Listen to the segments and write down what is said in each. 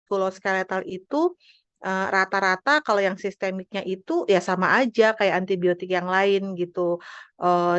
muskuloskeletal itu rata-rata kalau yang sistemiknya itu ya sama aja kayak antibiotik yang lain gitu.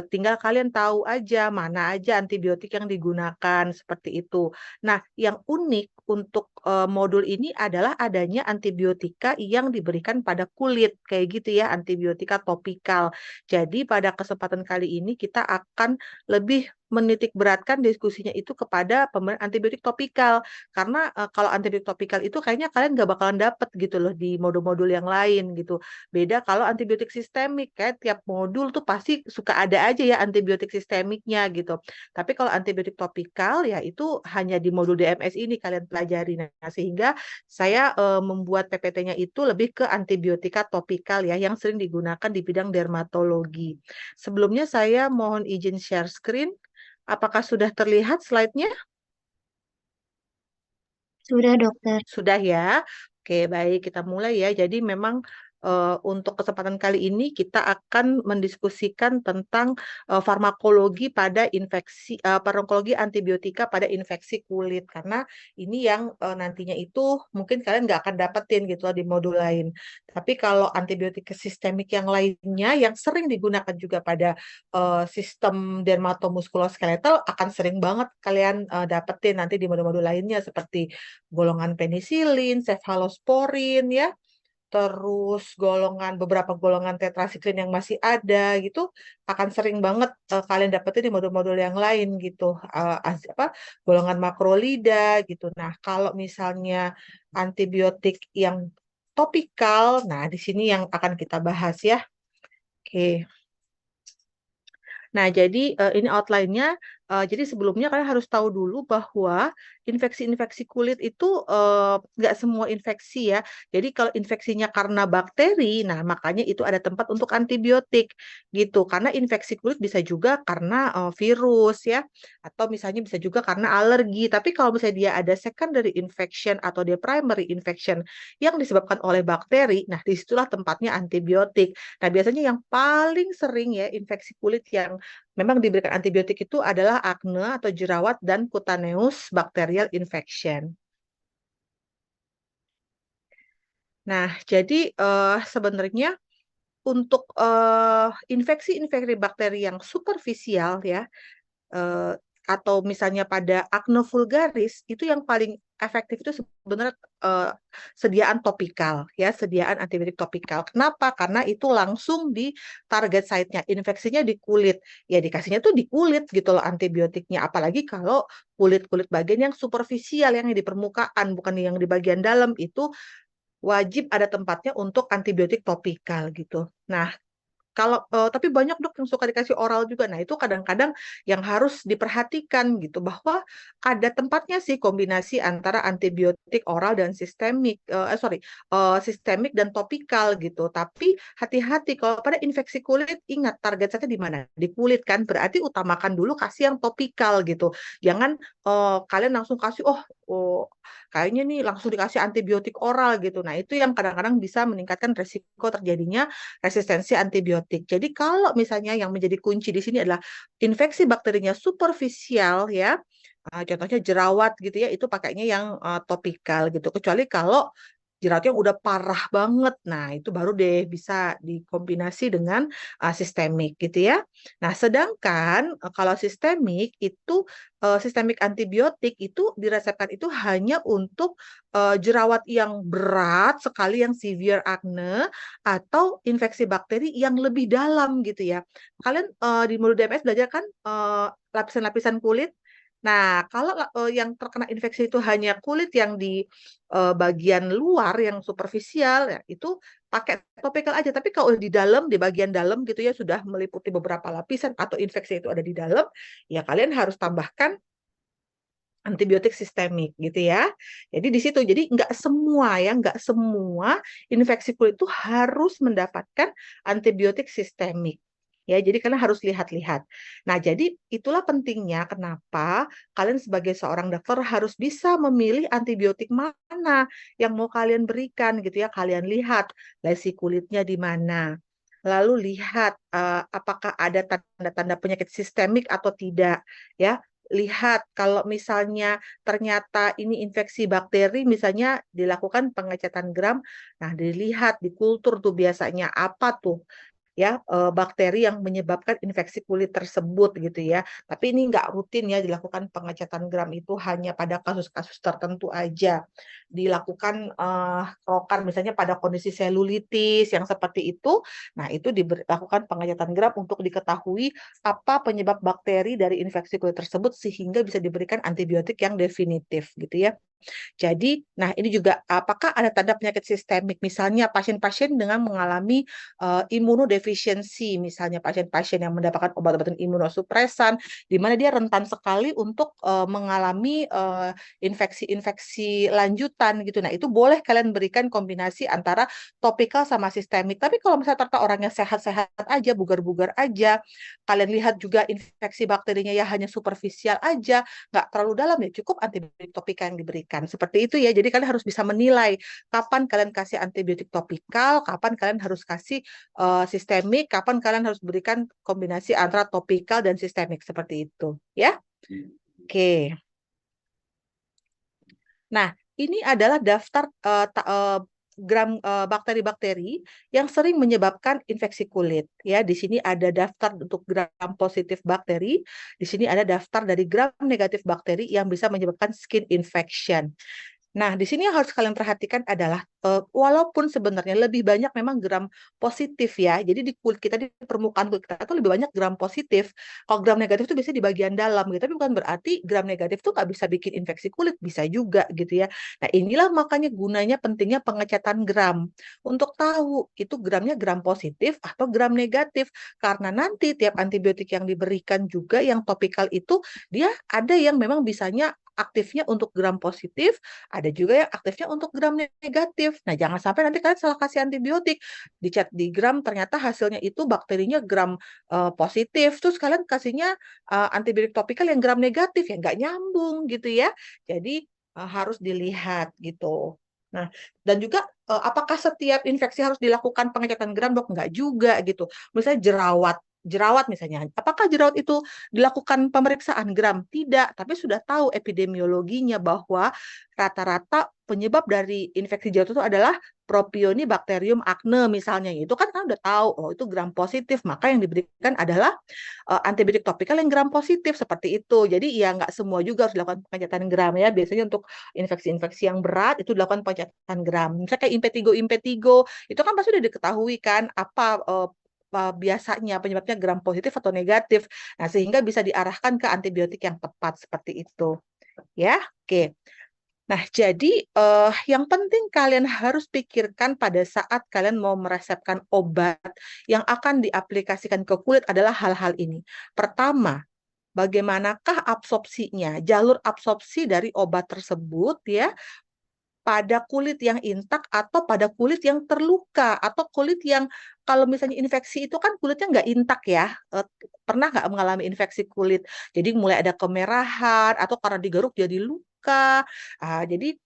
Tinggal kalian tahu aja mana aja antibiotik yang digunakan seperti itu. Nah, yang unik untuk modul ini adalah adanya antibiotika yang diberikan pada kulit kayak gitu ya, antibiotika topikal. Jadi pada kesempatan kali ini kita akan lebih menitik beratkan diskusinya itu kepada pemberian antibiotik topikal karena kalau antibiotik topikal itu kayaknya kalian nggak bakalan dapet gitu loh di modul-modul yang lain gitu. Beda kalau antibiotik sistemik, kayak tiap modul tuh pasti suka ada aja ya antibiotik sistemiknya gitu. Tapi kalau antibiotik topikal ya itu hanya di modul DMS ini kalian pelajari. Nah, sehingga saya membuat PPT-nya itu lebih ke antibiotika topikal ya yang sering digunakan di bidang dermatologi. Sebelumnya saya mohon izin share screen. Apakah sudah terlihat slide-nya? Sudah, dokter. Sudah ya. Oke, baik, kita mulai ya. Jadi memang untuk kesempatan kali ini kita akan mendiskusikan tentang farmakologi pada infeksi, farmakologi antibiotika pada infeksi kulit. Karena ini yang nantinya itu mungkin kalian nggak akan dapetin gitu loh di modul lain. Tapi kalau antibiotika sistemik yang lainnya yang sering digunakan juga pada sistem dermatomuskuloskeletal akan sering banget kalian dapetin nanti di modul-modul lainnya seperti golongan penisilin, cefalosporin ya, terus beberapa golongan tetrasiklin yang masih ada gitu akan sering banget kalian dapetin di modul-modul yang lain gitu. Golongan makrolida gitu. Nah, kalau misalnya antibiotik yang topikal, nah di sini yang akan kita bahas ya. Oke. Nah, jadi ini outline-nya. Jadi sebelumnya kalian harus tahu dulu bahwa infeksi-infeksi kulit itu nggak semua infeksi ya. Jadi kalau infeksinya karena bakteri, nah makanya itu ada tempat untuk antibiotik gitu. Karena infeksi kulit bisa juga karena virus ya, atau misalnya bisa juga karena alergi. Tapi kalau misalnya dia ada secondary infection atau dia primary infection yang disebabkan oleh bakteri, nah disitulah tempatnya antibiotik. Nah, biasanya yang paling sering ya infeksi kulit yang memang diberikan antibiotik itu adalah akne atau jerawat dan cutaneous bacterial infection. Nah, jadi sebenarnya untuk infeksi-infeksi bakteri yang superficial ya, eh, atau misalnya pada acne vulgaris itu yang paling efektif itu sebenarnya sediaan topikal ya, sediaan antibiotik topikal. Kenapa? Karena itu langsung di target site-nya, infeksinya di kulit. Ya dikasihnya tuh di kulit gitu loh antibiotiknya. Apalagi kalau kulit-kulit bagian yang superficial yang di permukaan bukan yang di bagian dalam itu wajib ada tempatnya untuk antibiotik topikal gitu. Nah, kalau tapi banyak dok yang suka dikasih oral juga. Nah, itu kadang-kadang yang harus diperhatikan gitu bahwa ada tempatnya sih kombinasi antara antibiotik oral dan sistemik dan topikal gitu. Tapi hati-hati kalau pada infeksi kulit ingat target saya di mana? Di kulit kan. Berarti utamakan dulu kasih yang topikal gitu. Jangan kalian langsung kasih oh kayaknya nih langsung dikasih antibiotik oral gitu. Nah, itu yang kadang-kadang bisa meningkatkan resiko terjadinya resistensi antibiotik. Jadi kalau misalnya yang menjadi kunci di sini adalah infeksi bakterinya superficial ya, contohnya jerawat gitu ya, itu pakainya yang topikal gitu. Kecuali kalau jerawatnya udah parah banget, nah itu baru deh bisa dikombinasi dengan sistemik gitu ya. Nah, sedangkan kalau sistemik itu sistemik antibiotik itu diresepkan itu hanya untuk jerawat yang berat sekali yang severe acne atau infeksi bakteri yang lebih dalam gitu ya. Kalian di modul DMS belajar kan lapisan-lapisan kulit. Nah, kalau yang terkena infeksi itu hanya kulit yang di bagian luar yang superficial ya, itu pakai topikal aja. Tapi kalau di dalam, di bagian dalam gitu ya sudah meliputi beberapa lapisan atau infeksi itu ada di dalam, ya kalian harus tambahkan antibiotik sistemik gitu ya. Jadi di situ, jadi nggak semua ya, nggak semua infeksi kulit itu harus mendapatkan antibiotik sistemik. Ya, jadi karena harus lihat-lihat. Nah, jadi itulah pentingnya kenapa kalian sebagai seorang dokter harus bisa memilih antibiotik mana yang mau kalian berikan gitu ya. Kalian lihat lesi kulitnya di mana. Lalu lihat apakah ada tanda-tanda penyakit sistemik atau tidak ya. lihat kalau misalnya ternyata ini infeksi bakteri, misalnya dilakukan pengecetan gram. Nah, dilihat di kultur tuh biasanya apa tuh ya bakteri yang menyebabkan infeksi kulit tersebut gitu ya. Tapi ini nggak rutin ya dilakukan pengecetan gram itu hanya pada kasus-kasus tertentu aja. Dilakukan krokan misalnya pada kondisi selulitis yang seperti itu. Nah, itu dilakukan pengecetan gram untuk diketahui apa penyebab bakteri dari infeksi kulit tersebut sehingga bisa diberikan antibiotik yang definitif gitu ya. Jadi, nah ini juga apakah ada tanda penyakit sistemik, misalnya pasien-pasien dengan mengalami imunodefisiensi, misalnya pasien-pasien yang mendapatkan obat-obatan imunosupresan, di mana dia rentan sekali untuk mengalami infeksi-infeksi lanjutan gitu. Nah, itu boleh kalian berikan kombinasi antara topikal sama sistemik. Tapi kalau misalnya ternyata orangnya sehat-sehat aja, bugar-bugar aja, kalian lihat juga infeksi bakterinya ya hanya superficial aja, nggak terlalu dalam ya cukup antibiotik topikal yang diberikan. Seperti itu ya. Jadi kalian harus bisa menilai kapan kalian kasih antibiotik topikal, kapan kalian harus kasih sistemik, kapan kalian harus berikan kombinasi antara topikal dan sistemik seperti itu. Ya. Oke. Nah, ini adalah daftar gram bakteri-bakteri yang sering menyebabkan infeksi kulit. Ya, di sini ada daftar untuk gram positif bakteri, di sini ada daftar dari gram negatif bakteri yang bisa menyebabkan skin infection. Nah, di sini yang harus kalian perhatikan adalah walaupun sebenarnya lebih banyak memang gram positif ya. Jadi di kulit kita, di permukaan kulit kita itu lebih banyak gram positif. Kalau gram negatif itu biasanya di bagian dalam gitu. Tapi bukan berarti gram negatif itu nggak bisa bikin infeksi kulit, bisa juga gitu ya. Nah, inilah makanya gunanya pentingnya pengecetan gram untuk tahu itu gramnya gram positif atau gram negatif. Karena nanti tiap antibiotik yang diberikan juga yang topikal itu dia ada yang memang bisanya aktifnya untuk gram positif, ada juga yang aktifnya untuk gram negatif. Nah, jangan sampai nanti kalian salah kasih antibiotik. Dicat di gram ternyata hasilnya itu bakterinya gram positif. Terus kalian kasihnya antibiotik topikal yang gram negatif. Ya nggak nyambung gitu ya. Jadi harus dilihat gitu. Nah, dan juga apakah setiap infeksi harus dilakukan pengecetan gram, dok? Nggak juga gitu. Misalnya jerawat misalnya. Apakah jerawat itu dilakukan pemeriksaan gram? Tidak, tapi sudah tahu epidemiologinya bahwa rata-rata penyebab dari infeksi jerawat itu adalah Propionibacterium acne misalnya. Itu kan kan udah tahu, oh itu gram positif, maka yang diberikan adalah antibiotik topikal yang gram positif seperti itu. Jadi ya nggak semua juga harus dilakukan pengecetan gram ya. Biasanya untuk infeksi-infeksi yang berat itu dilakukan pengecetan gram. Misalnya kayak impetigo, itu kan pasti udah diketahui kan apa biasanya penyebabnya gram positif atau negatif. Nah, sehingga bisa diarahkan ke antibiotik yang tepat seperti itu. Ya, oke. Nah, jadi yang penting kalian harus pikirkan pada saat kalian mau meresepkan obat yang akan diaplikasikan ke kulit adalah hal-hal ini. Pertama, bagaimanakah absorpsinya, jalur absorpsi dari obat tersebut ya pada kulit yang intak atau pada kulit yang terluka atau kulit yang kalau misalnya infeksi itu kan kulitnya nggak intak ya. Pernah nggak mengalami infeksi kulit jadi mulai ada kemerahan atau karena digaruk jadi luka. Jadi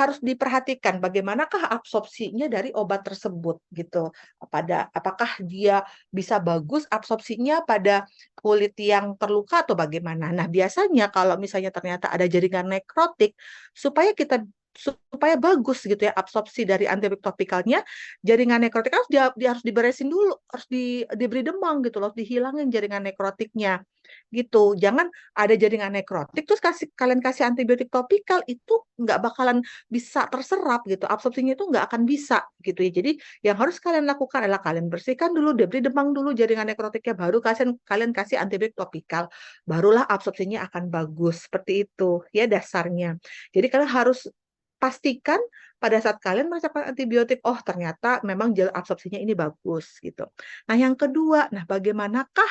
harus diperhatikan bagaimanakah absorpsinya dari obat tersebut gitu. Apakah dia bisa bagus absorpsinya pada kulit yang terluka atau bagaimana. Nah, biasanya kalau misalnya ternyata ada jaringan nekrotik supaya bagus gitu ya absorpsi dari antibiotik topikalnya, jaringan nekrotik harus diberesin dulu, diberi demang gitu loh, dihilangin jaringan nekrotiknya gitu. Jangan ada jaringan nekrotik terus kalian kasih antibiotik topikal itu nggak bakalan bisa terserap gitu, absorpsinya itu nggak akan bisa gitu ya. Jadi yang harus kalian lakukan adalah kalian bersihkan dulu, diberi demang dulu jaringan nekrotiknya, baru kalian kasih antibiotik topikal, barulah absorpsinya akan bagus seperti itu ya dasarnya. Jadi kalian harus pastikan pada saat kalian meresepkan antibiotik, oh ternyata memang jalur absorpsinya ini bagus gitu. Nah yang kedua, nah bagaimanakah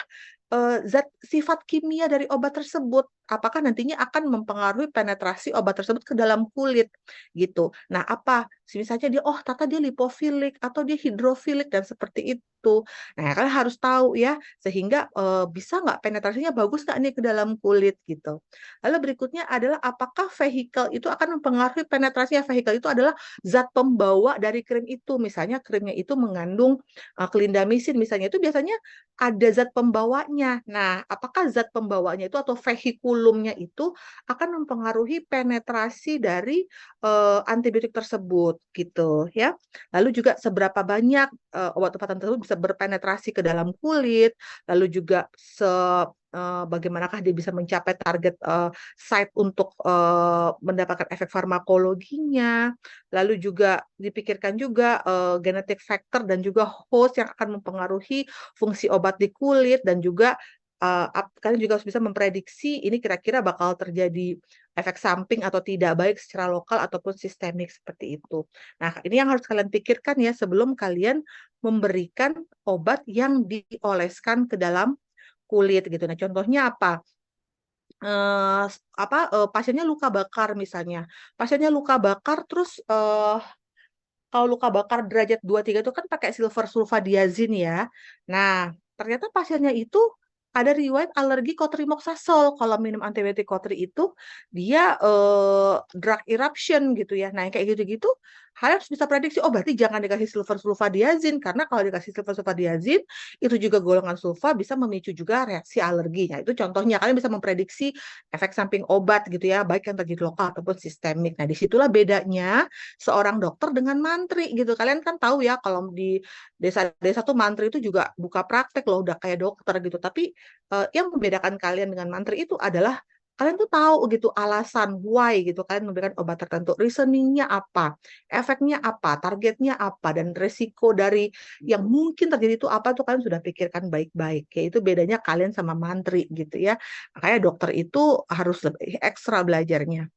zat sifat kimia dari obat tersebut? Apakah nantinya akan mempengaruhi penetrasi obat tersebut ke dalam kulit gitu. Nah apa? Misalnya dia, oh ternyata dia lipofilik atau dia hidrofilik dan seperti itu. Nah kalian harus tahu ya, sehingga bisa nggak penetrasinya bagus nggak nih ke dalam kulit gitu. Lalu berikutnya adalah apakah vehikel itu akan mempengaruhi penetrasi. Vehikel itu adalah zat pembawa dari krim itu. Misalnya krimnya itu mengandung clindamycin misalnya, itu biasanya ada zat pembawanya. Nah, apakah zat pembawanya itu atau vehikulum kurikulumnya itu akan mempengaruhi penetrasi dari antibiotik tersebut gitu ya. Lalu juga seberapa banyak obat-obatan tersebut bisa berpenetrasi ke dalam kulit, lalu juga bagaimanakah dia bisa mencapai target site untuk mendapatkan efek farmakologinya. Lalu juga dipikirkan juga genetic factor dan juga host yang akan mempengaruhi fungsi obat di kulit, dan juga kalian juga harus bisa memprediksi ini kira-kira bakal terjadi efek samping atau tidak, baik secara lokal ataupun sistemik seperti itu. Nah, ini yang harus kalian pikirkan ya sebelum kalian memberikan obat yang dioleskan ke dalam kulit gitu. Nah, contohnya apa? Pasiennya luka bakar misalnya. Pasiennya luka bakar terus kalau luka bakar derajat 2-3 itu kan pakai silver sulfadiazine ya. Nah, ternyata pasiennya itu ada riwayat alergi cotrimoxazole. Kalau minum antibiotik kotri itu dia drug eruption gitu ya. Nah, yang kayak gitu-gitu harus bisa prediksi, oh berarti jangan dikasih silver sulfadiazine, karena kalau dikasih silver sulfadiazine itu juga golongan sulfa bisa memicu juga reaksi alerginya. Itu contohnya kalian bisa memprediksi efek samping obat gitu ya, baik yang terjadi lokal ataupun sistemik. Nah, disitulah bedanya seorang dokter dengan mantri gitu. Kalian kan tahu ya kalau di desa-desa tuh mantri itu juga buka praktek loh, udah kayak dokter gitu. Tapi yang membedakan kalian dengan mantri itu adalah kalian tuh tahu gitu alasan why gitu kalian memberikan obat tertentu, reasoningnya apa, efeknya apa, targetnya apa, dan resiko dari yang mungkin terjadi itu apa tuh kalian sudah pikirkan baik-baik. Kayak itu bedanya kalian sama mantri gitu ya. Makanya dokter itu harus lebih ekstra belajarnya.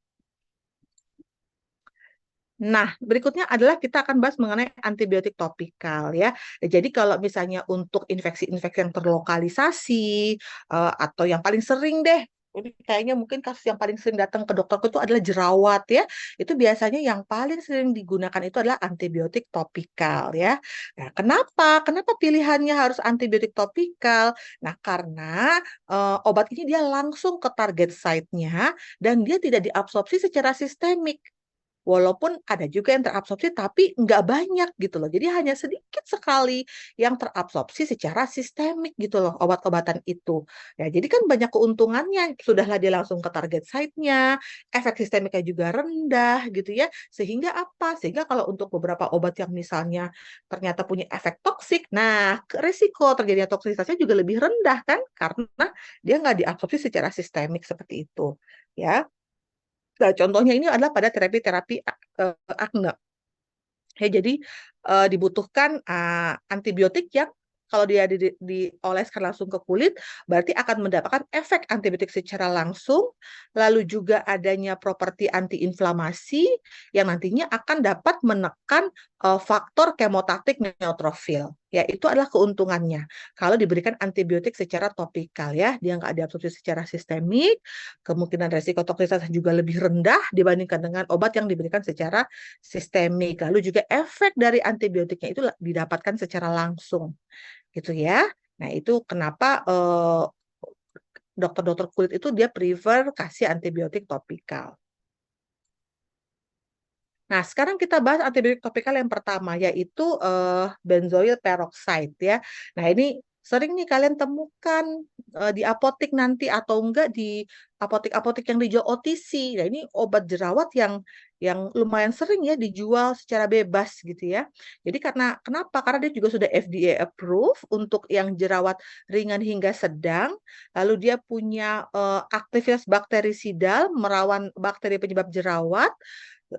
Nah, berikutnya adalah kita akan bahas mengenai antibiotik topikal ya. Jadi kalau misalnya untuk infeksi-infeksi yang terlokalisasi atau yang paling sering deh, ini kayaknya mungkin kasus yang paling sering datang ke dokterku itu adalah jerawat ya. Itu biasanya yang paling sering digunakan itu adalah antibiotik topikal ya. Nah, kenapa? Kenapa pilihannya harus antibiotik topikal? Nah, karena obat ini dia langsung ke target site-nya dan dia tidak diabsorpsi secara sistemik. Walaupun ada juga yang terabsorpsi, tapi nggak banyak gitu loh. Jadi hanya sedikit sekali yang terabsorpsi secara sistemik gitu loh, obat-obatan itu. Ya, jadi kan banyak keuntungannya. Sudahlah dia langsung ke target site-nya, efek sistemiknya juga rendah gitu ya. Sehingga apa? Sehingga kalau untuk beberapa obat yang misalnya ternyata punya efek toksik, nah resiko terjadinya toksisitasnya juga lebih rendah kan? Karena dia nggak diabsorpsi secara sistemik seperti itu. Ya. Nah, contohnya ini adalah pada terapi-terapi akne. Ya, jadi dibutuhkan antibiotik yang kalau dia dioleskan langsung ke kulit, berarti akan mendapatkan efek antibiotik secara langsung, lalu juga adanya properti antiinflamasi yang nantinya akan dapat menekan faktor kemotatik neutrofil. Ya, itu adalah keuntungannya. Kalau diberikan antibiotik secara topikal ya, dia nggak diabsorpsi secara sistemik, kemungkinan resiko toksisitas juga lebih rendah dibandingkan dengan obat yang diberikan secara sistemik. Lalu juga efek dari antibiotiknya itu didapatkan secara langsung, gitu ya. Nah, itu kenapa dokter-dokter kulit itu dia prefer kasih antibiotik topikal. Nah, sekarang kita bahas antibiotik topikal yang pertama, yaitu benzoyl peroxide ya. Nah, ini sering nih kalian temukan di apotik nanti atau enggak di apotik-apotik yang dijual OTC. Nah, ini obat jerawat yang lumayan sering ya dijual secara bebas gitu ya. Jadi kenapa? Karena dia juga sudah FDA approve untuk yang jerawat ringan hingga sedang. Lalu dia punya aktivitas bakterisidal, merawan bakteri penyebab jerawat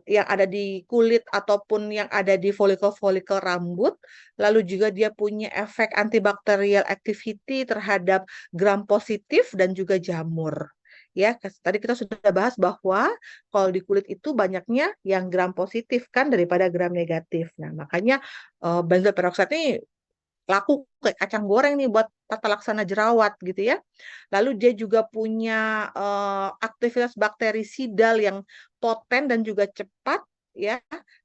yang ada di kulit ataupun yang ada di folikel-folikel rambut. Lalu juga dia punya efek antibakterial activity terhadap gram positif dan juga jamur. Ya, tadi kita sudah bahas bahwa kalau di kulit itu banyaknya yang gram positif kan daripada gram negatif. Nah, makanya benzoyl peroxide ini laku kayak kacang goreng nih buat tata laksana jerawat gitu ya. Lalu dia juga punya aktivitas bakterisidal yang poten dan juga cepat ya.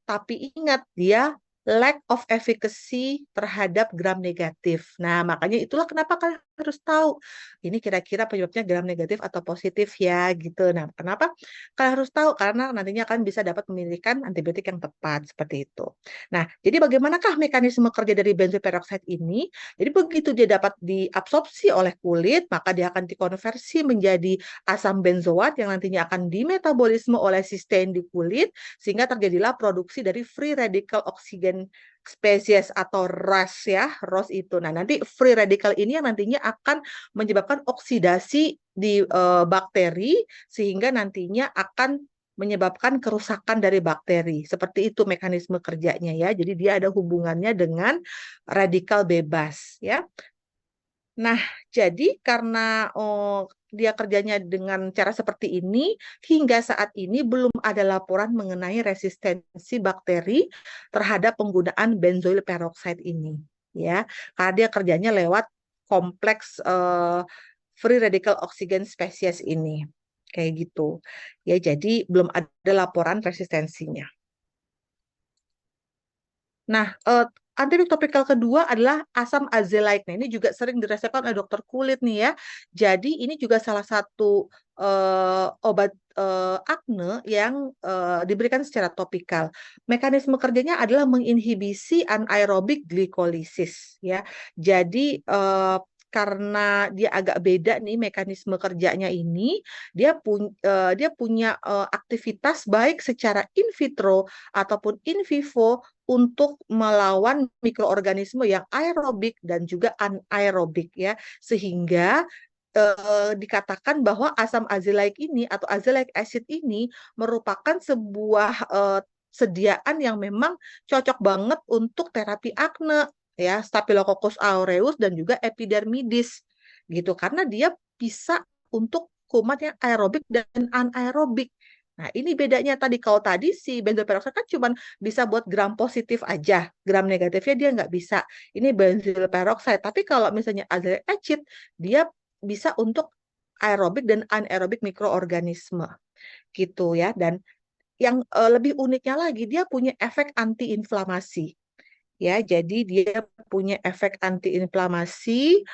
Tapi ingat dia lack of efficacy terhadap gram negatif. Nah, makanya itulah kenapa kalian harus tahu ini kira-kira penyebabnya gram negatif atau positif ya gitu. Nah, kenapa kalian harus tahu? Karena nantinya kalian bisa dapat memilihkan antibiotik yang tepat seperti itu. Nah, jadi bagaimanakah mekanisme kerja dari benzoyl peroxide ini? Jadi begitu dia dapat diabsorpsi oleh kulit, maka dia akan dikonversi menjadi asam benzoat yang nantinya akan dimetabolisme oleh sistein di kulit sehingga terjadilah produksi dari free radical oksigen spesies atau RAS ya, ROS itu. Nah, nanti free radical ini yang nantinya akan menyebabkan oksidasi di bakteri sehingga nantinya akan menyebabkan kerusakan dari bakteri. Seperti itu mekanisme kerjanya ya. Jadi dia ada hubungannya dengan radikal bebas ya. Nah, jadi karena dia kerjanya dengan cara seperti ini, hingga saat ini belum ada laporan mengenai resistensi bakteri terhadap penggunaan benzoyl peroxide ini, ya. Karena dia kerjanya lewat kompleks free radical oxygen spesies ini, kayak gitu. Ya, jadi belum ada laporan resistensinya. Nah, antibiotik topikal kedua adalah asam azelaic. Nah, ini juga sering diresepkan oleh dokter kulit nih ya. Jadi ini juga salah satu obat akne yang diberikan secara topikal. Mekanisme kerjanya adalah menginhibisi anaerobik glikolisis ya. Jadi karena dia agak beda nih mekanisme kerjanya ini, dia punya aktivitas baik secara in vitro ataupun in vivo untuk melawan mikroorganisme yang aerobik dan juga anaerobik ya, sehingga dikatakan bahwa asam azelaic ini atau azelaic acid ini merupakan sebuah sediaan yang memang cocok banget untuk terapi akne ya, Staphylococcus aureus dan juga epidermidis gitu, karena dia bisa untuk kumat yang aerobik dan anaerobik. Nah, ini bedanya tadi. Kalau tadi si benzoyl peroxide kan cuma bisa buat gram positif aja. Gram negatifnya dia nggak bisa. Ini benzoyl peroxide. Tapi kalau misalnya azelaic acid, dia bisa untuk aerobik dan anaerobik mikroorganisme. Gitu ya. Dan yang lebih uniknya lagi, dia punya efek antiinflamasi. Ya, jadi dia punya efek antiinflamasi.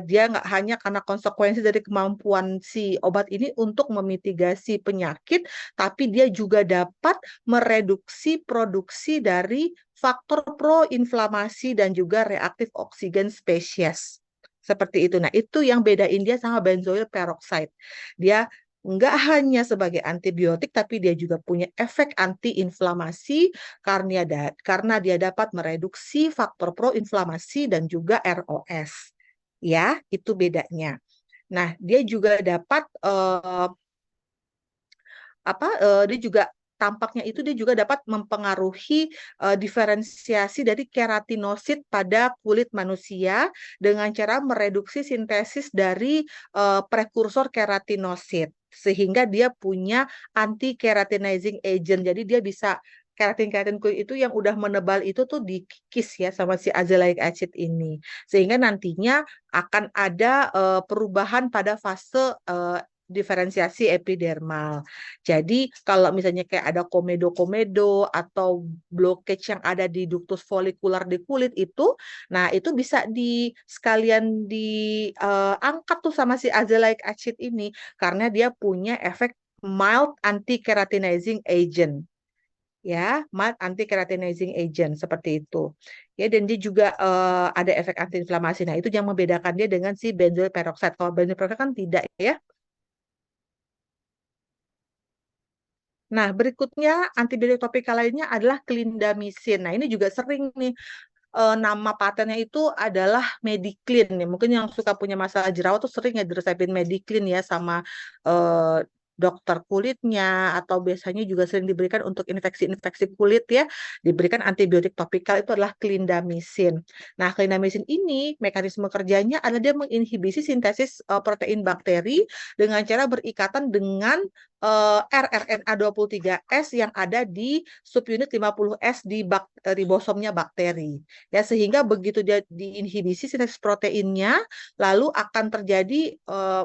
Dia nggak hanya karena konsekuensi dari kemampuan si obat ini untuk memitigasi penyakit, tapi dia juga dapat mereduksi produksi dari faktor proinflamasi dan juga reaktif oksigen spesies. Seperti itu. Nah, itu yang bedain dia sama benzoyl peroxide. Dia nggak hanya sebagai antibiotik, tapi dia juga punya efek antiinflamasi karena dia dapat mereduksi faktor proinflamasi dan juga ROS. Ya, itu bedanya. Nah, dia juga dapat dia juga tampaknya itu dia juga dapat mempengaruhi diferensiasi dari keratinosit pada kulit manusia dengan cara mereduksi sintesis dari prekursor keratinosit sehingga dia punya anti keratinizing agent. Jadi dia bisa keratin kulit itu yang udah menebal itu tuh dikikis ya sama si azelaic acid ini sehingga nantinya akan ada perubahan pada fase diferensiasi epidermal. Jadi kalau misalnya kayak ada komedo-komedo atau blockage yang ada di ductus folikular di kulit itu, nah itu bisa sekalian diangkat tuh sama si azelaic acid ini karena dia punya efek mild anti-keratinizing agent. Ya, mild anti-keratinizing agent seperti itu. Ya, dan dia juga ada efek antiinflamasi. Nah, itu yang membedakan dia dengan si benzoyl peroxide. Kalau benzoyl peroxide kan tidak ya. Nah, berikutnya antibiotik topikal lainnya adalah clindamycin. Nah, ini juga sering nih nama patennya itu adalah Mediclin nih. Mungkin yang suka punya masalah jerawat tuh sering ya diresepin Mediclin ya sama eh, dokter kulitnya atau biasanya juga sering diberikan untuk infeksi-infeksi kulit ya. Diberikan antibiotik topikal itu adalah clindamycin. Nah, clindamycin ini mekanisme kerjanya adalah dia menginhibisi sintesis protein bakteri dengan cara berikatan dengan rRNA23S yang ada di subunit 50S di ribosomnya bakteri. Ya, sehingga begitu dia diinhibisi sintesis proteinnya, lalu akan terjadi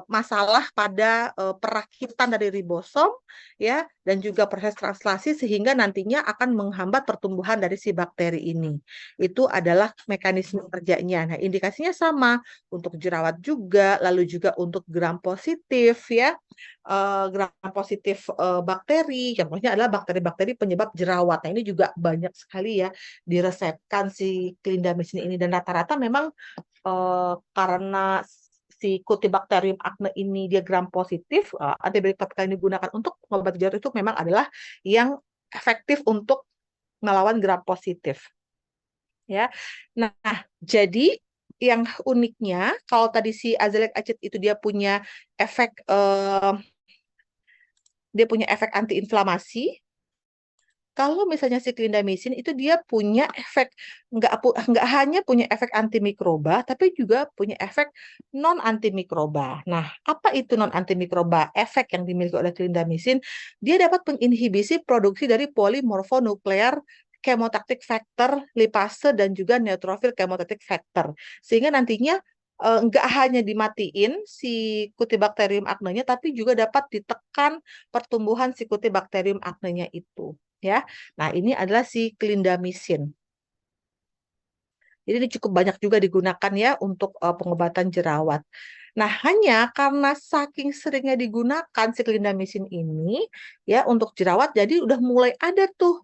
masalah pada perakitan dari ribosom, ya, dan juga proses translasi sehingga nantinya akan menghambat pertumbuhan dari si bakteri ini. Itu adalah mekanisme kerjanya. Nah, indikasinya sama untuk jerawat juga, lalu juga untuk gram positif ya. Gram positif bakteri, contohnya adalah bakteri-bakteri penyebab jerawat. Nah, ini juga banyak sekali ya diresepkan si clindamycin ini dan rata-rata memang karena si Cutibacterium acne ini dia gram positif, antibiotik topikal yang digunakan untuk mengobati jerawat itu memang adalah yang efektif untuk melawan gram positif. Ya, nah jadi yang uniknya kalau tadi si azelaic acid itu dia punya efek antiinflamasi. Kalau misalnya si clindamycin itu dia punya efek nggak hanya punya efek antimikroba, tapi juga punya efek non antimikroba. Nah, apa itu non antimikroba? Efek yang dimiliki oleh clindamycin, dia dapat menginhibisi produksi dari polimorfonuklear chemotactic factor, lipase dan juga neutrophil chemotactic factor. Sehingga nantinya nggak hanya dimatiin si Cutibacterium acnenya, tapi juga dapat ditekan pertumbuhan si Cutibacterium acnenya itu. Ya, nah ini adalah si clindamycin. Jadi ini cukup banyak juga digunakan ya untuk pengobatan jerawat. Nah, hanya karena saking seringnya digunakan si clindamycin ini ya untuk jerawat, jadi udah mulai ada tuh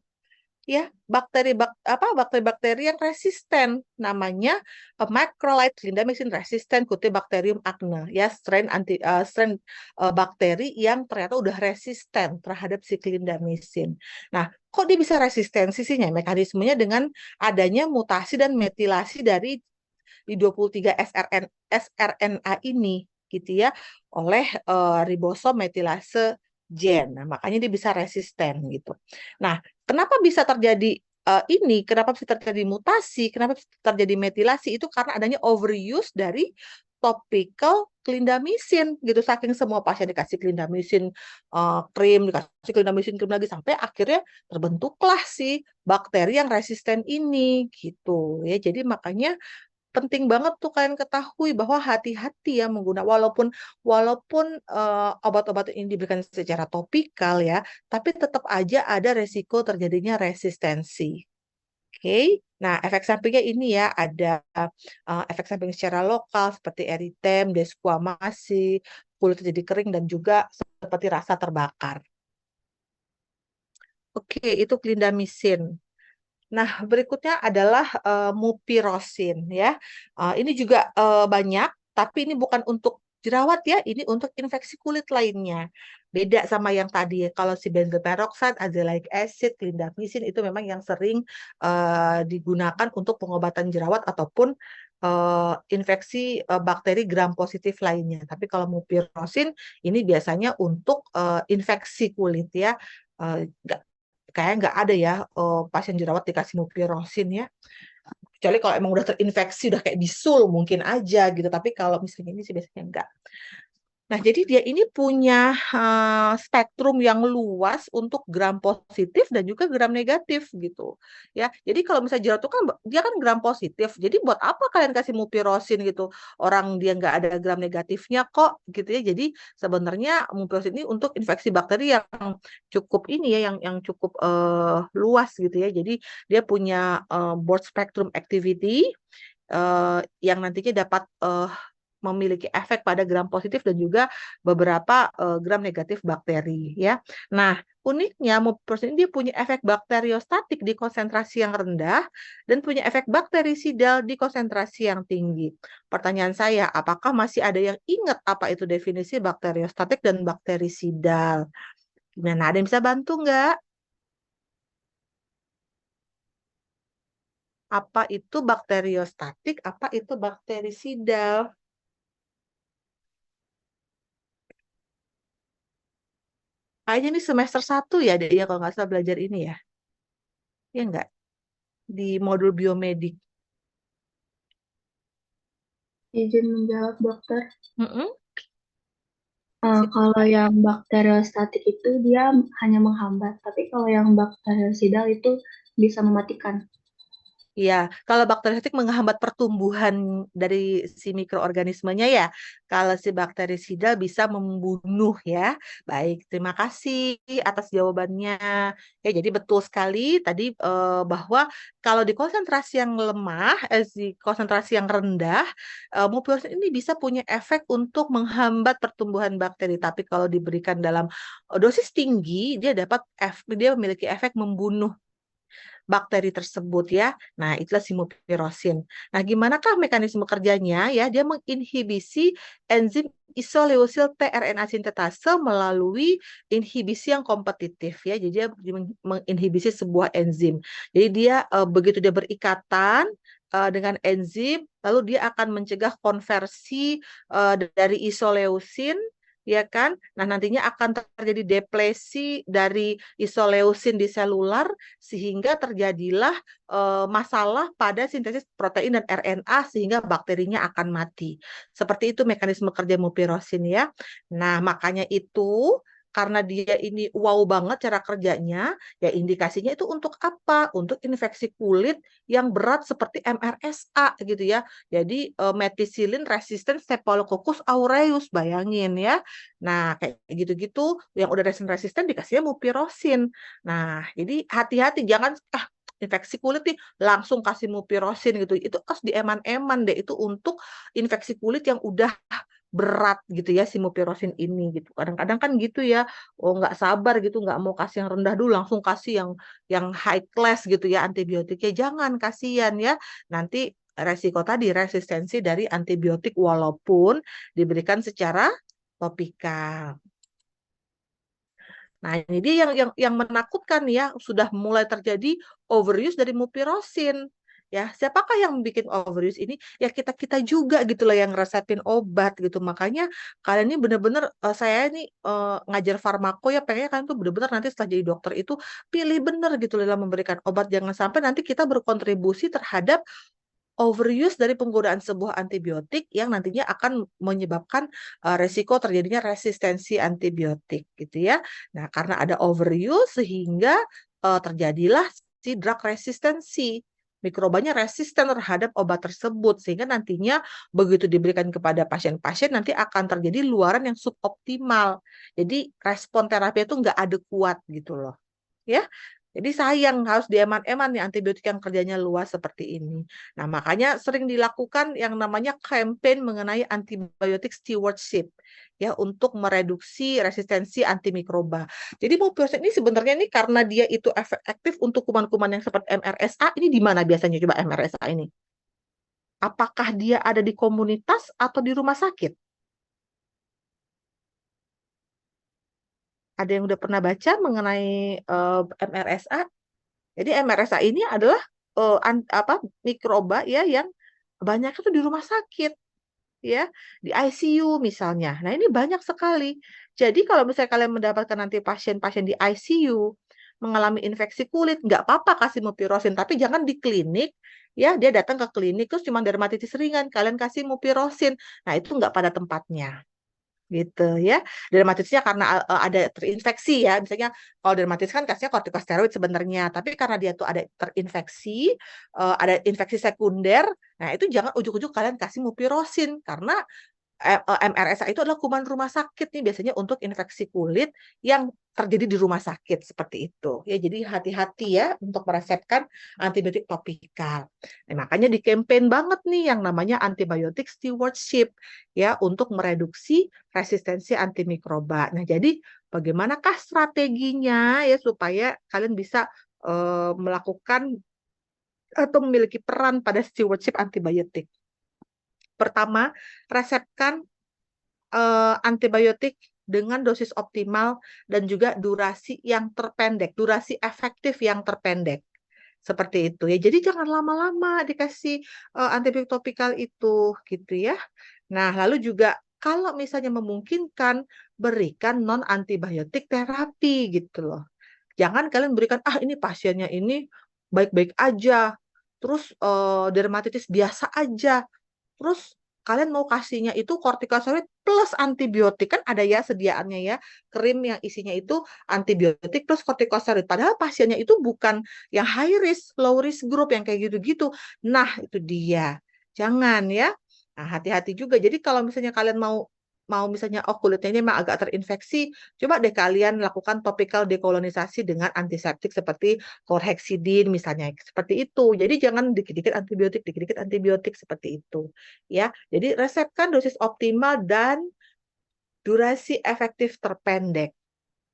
ya bakteri-bakteri yang resisten namanya macrolide clindamycin resistant Cutibacterium acne ya strain bakteri yang ternyata udah resisten terhadap si clindamycin. Nah, kok dia bisa resisten sisinya? Mekanismenya dengan adanya mutasi dan metilasi dari di 23 sRNA ini gitu ya oleh ribosom metilase gen. Nah, makanya dia bisa resisten gitu. Nah, kenapa bisa terjadi kenapa bisa terjadi mutasi, kenapa bisa terjadi metilasi itu karena adanya overuse dari topical clindamycin gitu. Saking semua pasien dikasih clindamycin krim, dikasih clindamycin krim lagi sampai akhirnya terbentuklah si bakteri yang resisten ini gitu ya. Jadi makanya penting banget tuh kalian ketahui bahwa hati-hati ya menggunakan walaupun walaupun obat-obat ini diberikan secara topikal ya, tapi tetap aja ada resiko terjadinya resistensi. Oke. Nah, efek sampingnya ini ya ada efek samping secara lokal seperti eritem, desquamasi, kulit jadi kering dan juga seperti rasa terbakar. Oke, itu clindamycin. Nah, berikutnya adalah mupirocin ya. Ini juga banyak, tapi ini bukan untuk jerawat ya, ini untuk infeksi kulit lainnya. Beda sama yang tadi, kalau si benzoyl peroxide, azelaic acid, clindamycin itu memang yang sering digunakan untuk pengobatan jerawat ataupun infeksi bakteri gram positif lainnya. Tapi kalau mupirocin ini biasanya untuk infeksi kulit ya. Nggak kayak nggak ada ya pasien jerawat dikasih mupirocin ya. Kecuali kalau emang udah terinfeksi, udah kayak bisul mungkin aja gitu. Tapi kalau misalnya ini sih biasanya enggak. Nah, jadi dia ini punya spektrum yang luas untuk gram positif dan juga gram negatif gitu. Ya, jadi kalau misalnya jerawat itu kan dia kan gram positif. Jadi buat apa kalian kasih mupirocin gitu? Orang dia nggak ada gram negatifnya kok gitu ya. Jadi sebenarnya mupirocin ini untuk infeksi bakteri yang cukup ini ya, yang cukup luas gitu ya. Jadi dia punya broad spectrum activity yang nantinya dapat memiliki efek pada gram positif dan juga beberapa gram negatif bakteri ya. Nah, uniknya mupirocin ini dia punya efek bakteriostatik di konsentrasi yang rendah dan punya efek bakterisidal di konsentrasi yang tinggi. Pertanyaan saya, apakah masih ada yang ingat apa itu definisi bakteriostatik dan bakterisidal? Gimana? Ada yang bisa bantu nggak? Apa itu bakteriostatik? Apa itu bakterisidal? Kayaknya ini semester 1 ya, dia kalau nggak salah belajar ini ya. Ya nggak? Di modul biomedik. Izin menjawab dokter. Mm-mm. Kalau yang bakteriostatik itu dia hanya menghambat, tapi kalau yang bakteriosidal itu bisa mematikan. Iya, kalau bakteriotik menghambat pertumbuhan dari si mikroorganismenya ya. Kalau si bakterisida bisa membunuh ya. Baik, terima kasih atas jawabannya. Ya, jadi betul sekali tadi bahwa kalau di konsentrasi yang lemah, di konsentrasi yang rendah, mupirocin ini bisa punya efek untuk menghambat pertumbuhan bakteri. Tapi kalau diberikan dalam dosis tinggi, dia memiliki efek membunuh bakteri tersebut ya. Nah, itulah si mupirosin. Nah, gimanakah mekanisme kerjanya ya? Dia menginhibisi enzim isoleusil tRNA sintetase melalui inhibisi yang kompetitif ya. Jadi dia menginhibisi sebuah enzim. Jadi dia begitu dia berikatan dengan enzim, lalu dia akan mencegah konversi dari isoleusin ya kan? Nah, nantinya akan terjadi deplesi dari isoleusin di selular sehingga terjadilah masalah pada sintesis protein dan RNA sehingga bakterinya akan mati. Seperti itu mekanisme kerja mupirosin ya. Nah, makanya itu karena dia ini wow banget cara kerjanya, ya indikasinya itu untuk apa? Untuk infeksi kulit yang berat seperti MRSA gitu ya. Jadi methicillin resistant Staphylococcus aureus, bayangin ya. Nah, kayak gitu-gitu yang udah resisten dikasihnya mupirosin. Nah, jadi hati-hati jangan infeksi kulit nih langsung kasih mupirosin gitu. Itu harus dieman-eman deh itu untuk infeksi kulit yang udah berat gitu ya si mupirosin ini gitu. Kadang-kadang kan gitu ya, oh nggak sabar gitu, nggak mau kasih yang rendah dulu, langsung kasih yang high class gitu ya antibiotiknya. Jangan kasihan ya. Nanti resiko tadi resistensi dari antibiotik walaupun diberikan secara topikal. Nah, ini dia yang menakutkan ya, sudah mulai terjadi overuse dari mupirosin. Ya, siapakah yang bikin overuse ini? Ya kita-kita juga gitu loh yang resepin obat gitu. Makanya kalian ini bener-bener saya ini ngajar farmako ya pengennya kalian tuh bener-bener nanti setelah jadi dokter itu pilih bener gitu loh dalam memberikan obat. Jangan sampai nanti kita berkontribusi terhadap overuse dari penggunaan sebuah antibiotik yang nantinya akan menyebabkan resiko terjadinya resistensi antibiotik gitu ya. Nah, karena ada overuse sehingga terjadilah si drug resistensi. Mikrobanya resisten terhadap obat tersebut sehingga nantinya begitu diberikan kepada pasien-pasien nanti akan terjadi luaran yang suboptimal. Jadi respon terapi itu nggak adekuat gitu loh. Ya, jadi sayang harus dieman-eman nih antibiotik yang kerjanya luas seperti ini. Nah, makanya sering dilakukan yang namanya campaign mengenai antibiotik stewardship ya untuk mereduksi resistensi antimikroba. Jadi mupirocin ini sebenarnya ini karena dia itu efektif untuk kuman-kuman yang seperti MRSA, ini di mana biasanya coba MRSA ini? Apakah dia ada di komunitas atau di rumah sakit? Ada yang udah pernah baca mengenai MRSA? Jadi MRSA ini adalah apa mikroba ya yang banyak itu di rumah sakit ya, di ICU misalnya. Nah, ini banyak sekali. Jadi kalau misalnya kalian mendapatkan nanti pasien-pasien di ICU mengalami infeksi kulit, nggak apa-apa kasih mupirosin, tapi jangan di klinik ya, dia datang ke klinik terus cuma dermatitis ringan, kalian kasih mupirosin. Nah, itu nggak pada tempatnya gitu ya. Dermatitisnya karena ada terinfeksi ya. Misalnya kalau dermatitis kan kasihnya kortikosteroid sebenarnya, tapi karena dia tuh ada terinfeksi, ada infeksi sekunder, nah itu jangan ujuk-ujuk kalian kasih mupirosin karena MRSA itu adalah kuman rumah sakit nih biasanya untuk infeksi kulit yang terjadi di rumah sakit seperti itu. Ya, jadi hati-hati ya untuk meresepkan antibiotik topikal. Nah, makanya di campaign banget nih yang namanya antibiotik stewardship ya untuk mereduksi resistensi antimikroba. Nah, jadi bagaimanakah strateginya ya supaya kalian bisa melakukan atau memiliki peran pada stewardship antibiotik? Pertama, resepkan antibiotik dengan dosis optimal dan juga durasi yang terpendek, durasi efektif yang terpendek. Seperti itu ya. Jadi jangan lama-lama dikasih antibiotik topikal itu gitu ya. Nah, lalu juga kalau misalnya memungkinkan berikan non antibiotik terapi gitu loh. Jangan kalian berikan ini pasiennya ini baik-baik aja. Terus dermatitis biasa aja. Terus kalian mau kasihnya itu kortikosteroid plus antibiotik, kan ada ya sediaannya ya, krim yang isinya itu antibiotik plus kortikosteroid. Padahal pasiennya itu bukan yang high risk, low risk group yang kayak gitu-gitu. Nah, itu dia. Jangan ya. Nah, hati-hati juga. Jadi kalau misalnya kalian mau mau misalnya oh kulitnya ini memang agak terinfeksi, coba deh kalian lakukan topical dekolonisasi dengan antiseptik seperti chlorhexidine misalnya, seperti itu. Jadi jangan dikit-dikit antibiotik seperti itu. Ya, jadi resepkan dosis optimal dan durasi efektif terpendek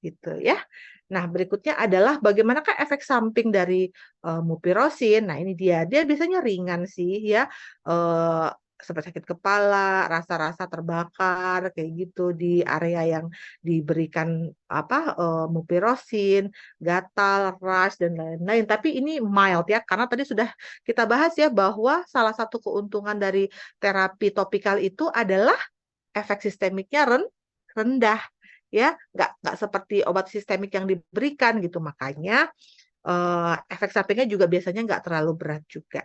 gitu ya. Nah, berikutnya adalah bagaimanakah efek samping dari mupirocin. Nah, ini dia. Dia biasanya ringan sih ya. Eh, seperti sakit kepala, rasa-rasa terbakar kayak gitu di area yang diberikan apa mupirocin, gatal, rash dan lain-lain. Tapi ini mild ya, karena tadi sudah kita bahas ya bahwa salah satu keuntungan dari terapi topikal itu adalah efek sistemiknya rendah ya, nggak seperti obat sistemik yang diberikan gitu, makanya efek sampingnya juga biasanya nggak terlalu berat juga.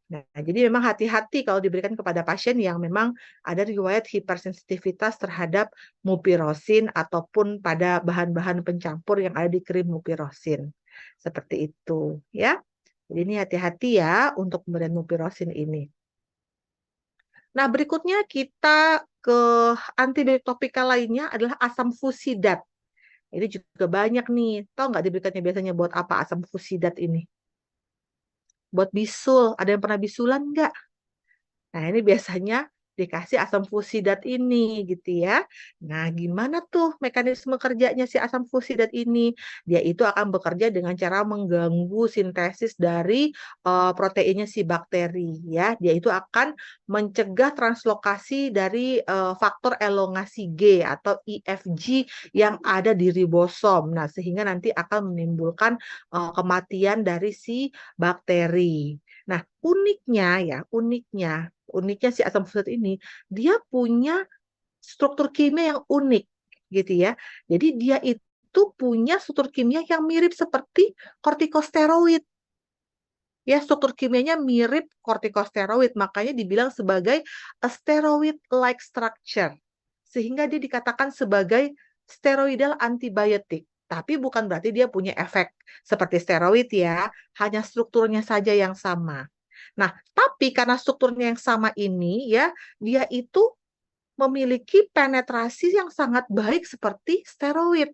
Nah, jadi memang hati-hati kalau diberikan kepada pasien yang memang ada riwayat hipersensitivitas terhadap mupirocin ataupun pada bahan-bahan pencampur yang ada di krim mupirocin. Seperti itu ya. Jadi ini hati-hati ya untuk pemberian mupirocin ini. Nah, berikutnya kita ke antibiotik topikal lainnya adalah asam fusidat. Ini juga banyak nih. Tahu nggak diberikannya biasanya buat apa asam fusidat ini? Buat bisul. Ada yang pernah bisulan nggak? Nah, ini biasanya dikasih asam fusidat ini gitu ya. Nah, gimana tuh mekanisme kerjanya si asam fusidat ini? Dia itu akan bekerja dengan cara mengganggu sintesis dari proteinnya si bakteri ya. Dia itu akan mencegah translokasi dari faktor elongasi G atau IFG yang ada di ribosom. Nah, sehingga nanti akan menimbulkan kematian dari si bakteri. Nah, uniknya si asam fosfat ini, dia punya struktur kimia yang unik, gitu ya. Jadi dia itu punya struktur kimia yang mirip seperti kortikosteroid. Ya, struktur kimianya mirip kortikosteroid, makanya dibilang sebagai a steroid-like structure. Sehingga dia dikatakan sebagai steroidal antibiotik. Tapi bukan berarti dia punya efek seperti steroid ya, hanya strukturnya saja yang sama. Nah, tapi karena strukturnya yang sama ini ya, dia itu memiliki penetrasi yang sangat baik seperti steroid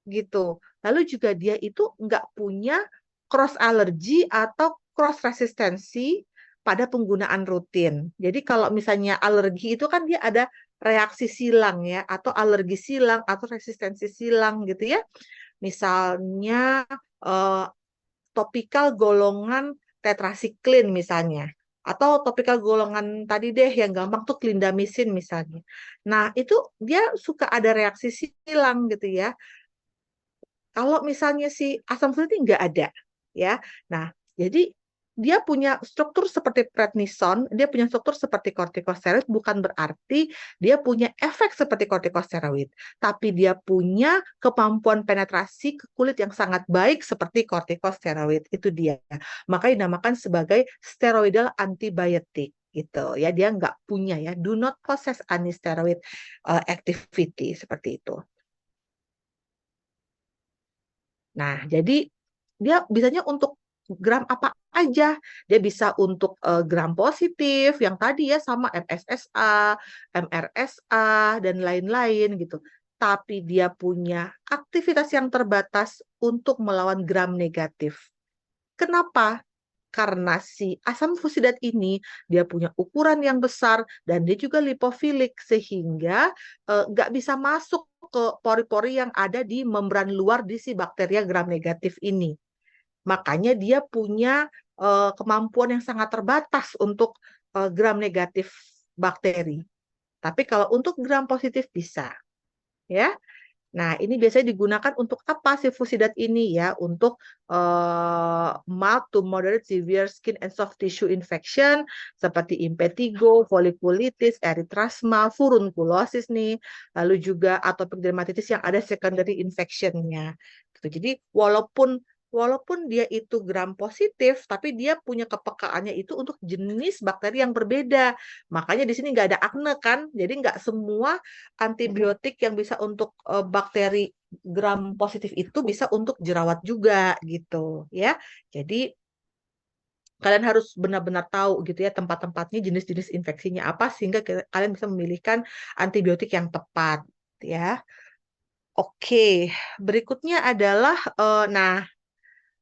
gitu. Lalu juga dia itu nggak punya cross allergy atau cross resistensi pada penggunaan rutin. Jadi kalau misalnya alergi itu kan dia ada reaksi silang ya, atau alergi silang atau resistensi silang gitu ya. Misalnya eh, topikal golongan tetrasiklin misalnya. Atau topikal golongan tadi deh yang gampang tuh clindamycin misalnya. Nah, itu dia suka ada reaksi silang gitu ya. Kalau misalnya si asam folat ini nggak ada, ya. Nah, jadi dia punya struktur seperti prednison, dia punya struktur seperti kortikosteroid, bukan berarti dia punya efek seperti kortikosteroid, tapi dia punya kemampuan penetrasi ke kulit yang sangat baik seperti kortikosteroid. Itu dia. Makanya dinamakan sebagai steroidal antibiotik gitu ya, dia nggak punya ya, do not possess any steroid activity seperti itu. Nah, jadi dia bisanya untuk gram apa aja. Dia bisa untuk gram positif, yang tadi ya sama MSSA, MRSA, dan lain-lain gitu. Tapi dia punya aktivitas yang terbatas untuk melawan gram negatif. Kenapa? Karena si asam fusidat ini dia punya ukuran yang besar dan dia juga lipofilik sehingga nggak bisa masuk ke pori-pori yang ada di membran luar di si bakteria gram negatif ini. Makanya dia punya kemampuan yang sangat terbatas untuk gram negatif bakteri. Tapi kalau untuk gram positif bisa, ya. Nah, ini biasanya digunakan untuk apa sih fusidat ini ya? Untuk mild to moderate severe skin and soft tissue infection seperti impetigo, folikulitis, erythrasma, furunculosis nih, lalu juga atopic dermatitis yang ada secondary infectionnya. Gitu. Jadi walaupun walaupun dia itu gram positif, tapi dia punya kepekaannya itu untuk jenis bakteri yang berbeda. Makanya di sini nggak ada akne kan, jadi nggak semua antibiotik yang bisa untuk bakteri gram positif itu bisa untuk jerawat juga gitu ya. Jadi kalian harus benar-benar tahu gitu ya tempat-tempatnya, jenis-jenis infeksinya apa sehingga kalian bisa memilihkan antibiotik yang tepat ya. Oke, berikutnya adalah nah